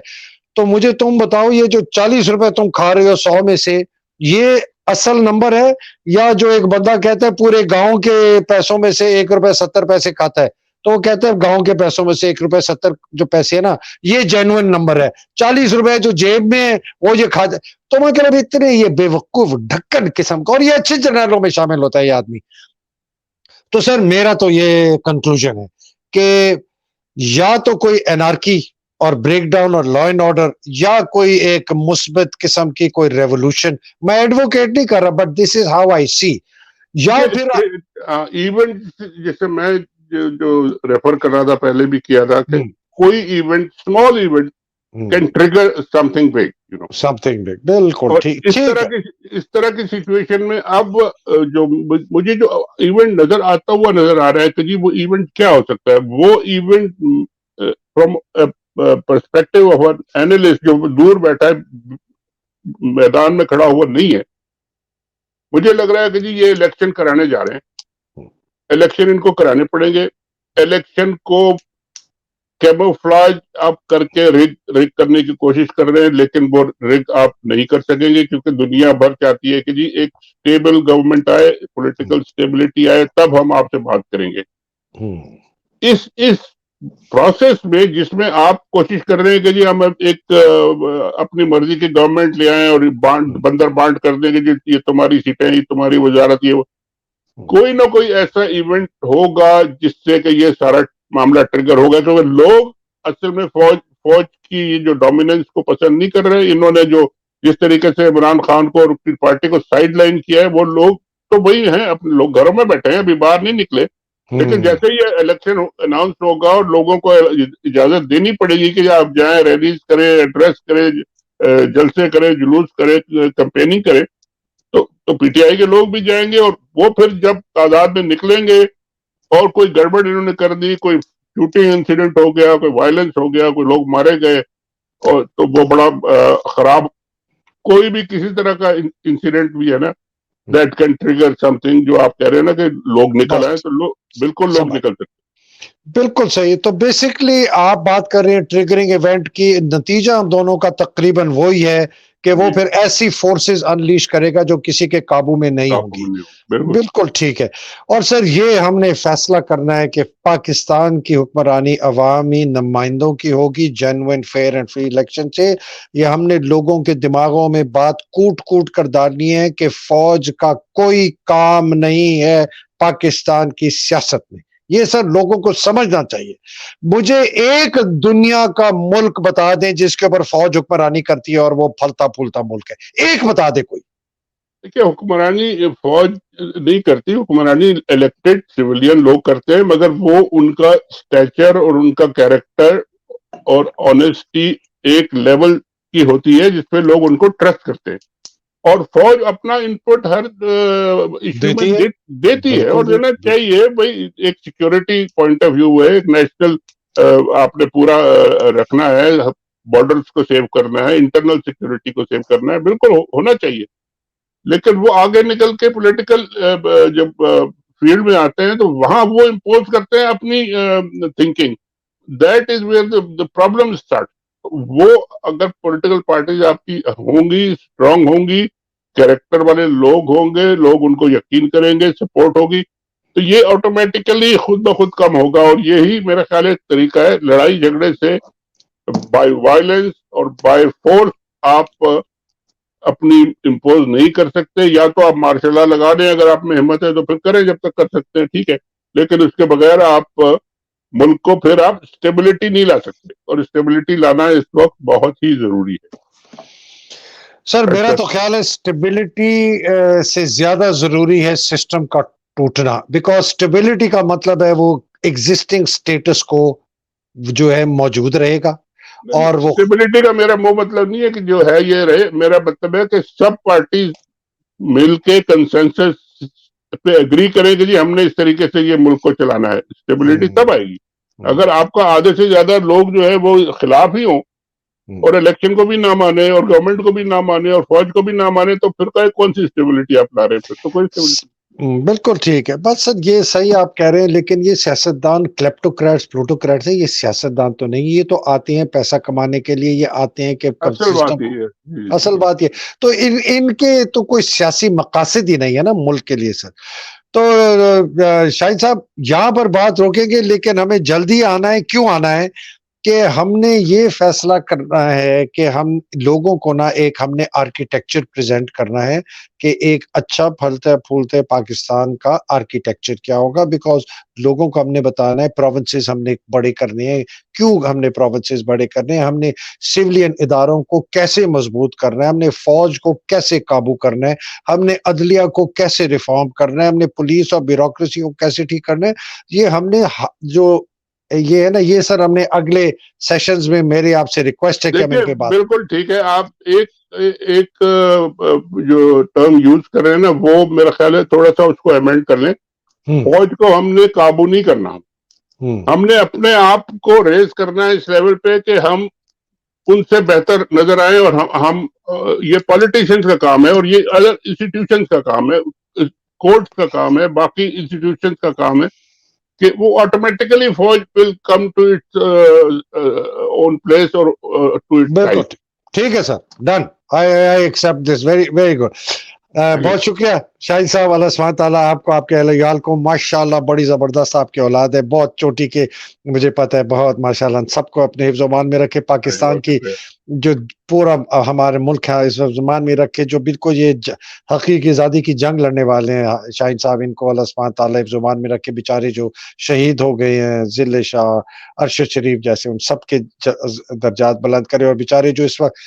तो मुझे तुम बताओ, ये जो 40 रुपए तुम खा रहे हो 100 में से, ये असल नंबर है, या जो एक बंदा कहता है पूरे गांव के पैसों में से 1 रुपए 70 पैसे खाता है, तो वो कहते हैं गांव के पैसों में से 1 रुपए 70 जो पैसे है ना, ये जेन्युइन नंबर है। 40 रुपए जो जेब में है वो ये खा जाए। तो मैं कह रहा इतने ये बेवकूफ ढक्कन किस्म का, और ये अच्छे जनरलों में शामिल होता है ये आदमी। तो सर मेरा तो ये कंक्लूजन है कि या तो कोई एनार्की और ब्रेकडाउन और लॉ एंड ऑर्डर, या कोई एक मुस्बत किस्म की कोई रेवोल्यूशन। मैं एडवोकेट नहीं कर रहा, but this is how I see. या फिर इवेंट जैसे मैं जो रेफर कर रहा था, पहले भी किया था कि कोई event, small event can trigger something big, you know, something big. बिल्कुल ठीक। इस तरह की सिचुएशन में अब जो मुझे जो इवेंट नजर आता हुआ नजर आ रहा है कि जी वो इवेंट क्या हो सकता है, वो event from perspective of an analyst जो दूर बैठा है, मैदान में खड़ा हुआ नहीं है, मुझे लग रहा है कि जी ये इलेक्शन कराने जा रहे हैं, इलेक्शन इनको कराने पड़ेंगे। इलेक्शन को कैमोफ्लेज आप करके रिग करने की कोशिश कर रहे हैं, लेकिन वो रिग आप नहीं कर सकेंगे, क्योंकि दुनिया भर चाहती है कि जी एक स्टेबल गवर्नमेंट आए, पॉलिटिकल स्टेबिलिटी आए, तब हम आपसे बात करेंगे। इस प्रोसेस में जिसमें आप कोशिश कर रहे हैं कि जी हम एक अपनी मर्जी की गवर्नमेंट ले आए और बंदर बांट कर देंगे, जी ये तुम्हारी सीटें, ये तुम्हारी वजारत, ये कोई ना कोई ऐसा इवेंट होगा जिससे कि ये सारा मामला ट्रिगर होगा, क्योंकि लोग असल में फौज की जो डोमिनेंस को पसंद नहीं कर रहे। इन्होंने जो जिस तरीके से इमरान खान को और उसकी पार्टी को साइडलाइन किया है, वो लोग तो वही हैं, अपने लोग घरों में बैठे हैं, अभी बाहर नहीं निकले। लेकिन जैसे ही ये इलेक्शन अनाउंस होगा और लोगों को इजाजत देनी पड़ेगी कि आप जाएं, रैलीज करें, एड्रेस करें, जलसे करें, जुलूस करें, कैंपेनिंग करें, तो पीटीआई के लोग भी जाएंगे, और वो फिर जब तादाद में निकलेंगे और कोई गड़बड़ इन्होंने कर दी, कोई शूटिंग इंसिडेंट हो गया, कोई वायलेंस हो गया, कोई लोग मारे गए, और तो वो बड़ा खराब, कोई भी किसी तरह का इंसिडेंट भी है ना, दैट कैन ट्रिगर समथिंग, जो आप कह रहे हैं ना कि लोग निकल आए, तो बिल्कुल लोग निकल सकते। बिल्कुल सही। तो बेसिकली आप बात कर रहे हैं ट्रिगरिंग इवेंट की, नतीजा हम दोनों का तकरीबन वही है कि वो जी, फिर ऐसी फोर्सेस अनलीश करेगा जो किसी के काबू में नहीं काबू होंगी। में नहीं हो। बिल्कुल, बिल्कुल ठीक है। और सर ये हमने फैसला करना है कि पाकिस्तान की हुक्मरानी अवामी नुमाइंदों की होगी, genuine fair and free election से। ये हमने लोगों के दिमागों में बात कूट-कूट कर डालनी है कि फ़ौज का कोई काम नहीं है पाकिस्तान की सियासत में। ये सर लोगों को समझना चाहिए। मुझे एक दुनिया का मुल्क बता दें जिसके ऊपर फ़ौज हुक्मरानी करती है और वो फलता-फूलता मुल्क है। एक बता दे कोई। देखिए हुक्मरानी फ़ौज नहीं करती, हुक्मरानी इलेक्टेड सिविलियन लोग करते हैं, मगर वो उनका स्टैचर और उनका कैरेक्टर और ऑनेस्टी एक लेवल की होती है जिसपे लोग उनको ट्रस्ट करते हैं। और फ़ौज अपना इनपुट हर इश्यू देती में है, देती है बिल्कुल और देना देती है। चाहिए। भई एक सिक्योरिटी पॉइंट ऑफ व्यू है, एक नेशनल आपने पूरा रखना है, बॉर्डर्स को सेव करना है, इंटरनल सिक्योरिटी को सेव करना है, बिल्कुल होना चाहिए। लेकिन वो आगे निकल के पॉलिटिकल जब फील्ड में आते हैं तो वहां वो इम्पोज करते हैं अपनी thinking. That is where the problem start. वो अगर पॉलिटिकल पार्टीज आपकी होंगी, स्ट्रांग होंगी, कैरेक्टर वाले लोग होंगे, लोग उनको यकीन करेंगे, सपोर्ट होगी, तो ये ऑटोमेटिकली खुद ब खुद कम होगा। और यही मेरा ख्याल एक तरीका है। लड़ाई झगड़े से, बाय वायलेंस और बाय फोर्स आप अपनी इम्पोज नहीं कर सकते। या तो आप मार्शल लॉ लगा दें, अगर आप में हिम्मत है तो फिर करें, जब तक कर सकते हैं ठीक है, लेकिन उसके बगैर आप मुल्क को फिर आप स्टेबिलिटी नहीं ला सकते, और स्टेबिलिटी लाना इस वक्त बहुत ही जरूरी है। सर मेरा अच्छा, तो ख्याल है स्टेबिलिटी से ज्यादा जरूरी है सिस्टम का टूटना, बिकॉज स्टेबिलिटी का मतलब है वो एग्जिस्टिंग स्टेटस को जो है मौजूद रहेगा और वो स्टेबिलिटी का मेरा वो मतलब नहीं है कि जो है ये रहे। मेरा मतलब है कि सब पार्टी मिलके कंसेंसस पे एग्री करें कि जी हमने इस तरीके से ये मुल्क को चलाना है, स्टेबिलिटी हम्म, तब आएगी। हम्म, अगर आपका आधे से ज्यादा लोग जो है वो खिलाफ ही हों, हम्म। और इलेक्शन को भी ना माने और गवर्नमेंट को भी ना माने और फौज को भी ना माने, तो फिर कौन सी स्टेबिलिटी आप ला रहे हैं? फिर तो कोई स्टेबिलिटी। बिल्कुल ठीक है। बस सर ये सही आप कह रहे हैं, लेकिन ये सियासतदान क्लेप्टोक्रेट्स प्लूटोक्रेट्स है, ये सियासतदान तो नहीं, ये तो आते हैं पैसा कमाने के लिए, ये आते हैं कि कब असल सिस्टम बात ये को। है जी, असल जी। बात ये, तो इनके तो कोई सियासी मकासद ही नहीं है ना मुल्क के लिए सर। तो शाहिद साहब यहाँ पर बात रोकेंगे, लेकिन हमें जल्दी आना है। क्यों आना है कि हमने ये फैसला करना है कि हम लोगों को ना एक हमने आर्किटेक्चर प्रेजेंट करना है कि एक अच्छा फलते फूलते पाकिस्तान का आर्किटेक्चर क्या होगा। बिकॉज लोगों को हमने बताना है प्रोविंसेस हमने बड़े करने हैं। क्यों हमने प्रोविंसेस बड़े करने हैं? हमने सिविलियन इदारों को कैसे मजबूत करना है, हमने फौज को कैसे काबू करना है, हमने अदलिया को कैसे रिफॉर्म करना है, हमने पुलिस और ब्यूरोक्रेसी को कैसे ठीक करना है। ये हमने जो ये है ना, ये सर हमने अगले सेशंस में, मेरी आपसे रिक्वेस्ट है कि हम इन देखिए पे बात। बिल्कुल ठीक है। आप एक एक जो टर्म यूज कर रहे हैं ना, वो मेरा ख्याल है थोड़ा सा उसको अमेंड कर लें। हम्म, फौज को हमने काबू नहीं करना, हम्म, हमने अपने आप को रेज करना है इस लेवल पे कि हम उनसे बेहतर नजर आए। और ये पॉलिटिशियंस का काम है और ये अदर इंस्टीट्यूशंस का काम है, कोर्ट्स का काम है, बाकी इंस्टीट्यूशंस का काम है कि वो ऑटोमेटिकली फौज will come to its own place और टू इट्स बिल्कुल साइड। ठीक है sir, done. I accept this, very very good. बहुत शुक्रिया शाहिद साहब। अल्लाह सुब्हान ताला आपको, आपके अहल को, माशाल्लाह बड़ी जबरदस्त आपकी औलाद है, बहुत चोटी के, मुझे पता है बहुत माशाल्लाह। सबको अपने हिफ्ज़-ओ-मान में रखे, पाकिस्तान की जो पूरा हमारे मुल्क है इस हिफ्ज़-ओ-मान में रखे, जो बिल्कुल ये हकीकी आज़ादी की जंग लड़ने वाले हैं शाहिद साहब, इनको अल्लाह सुब्हान ताला हिफ्ज़-ओ-मान में रखे। बेचारे जो शहीद हो गए हैं, ज़िले शाह, अरशद शरीफ जैसे, उन सब के दर्जात बुलंद करे। और बेचारे जो इस वक्त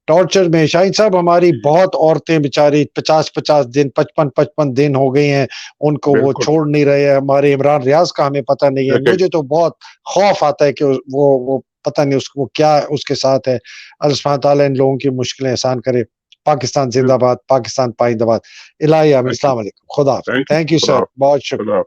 टॉर्चर में, शाहिद साहब हमारी बहुत औरतें बेचारी 50-50 दिन, 55-55 दिन हो गए हैं, उनको वो बिल्कुल। छोड़ नहीं रहे हैं। हमारे इमरान रियाज का हमें पता नहीं है। देखें, मुझे तो बहुत खौफ आता है कि वो पता नहीं उसको क्या उसके साथ है। अल्लाह सुब्हान ताला इन लोगों की मुश्किलें आसान करे। पाकिस्तान जिंदाबाद, पाकिस्तान पाइंदाबाद। इलाही आमीन। थैंक यू, अस्सलाम वालेकुम, खुदा हाफ़िज़। थैंक यू, थैंक यू खुदा सर, बहुत शुक्रिया। खुदा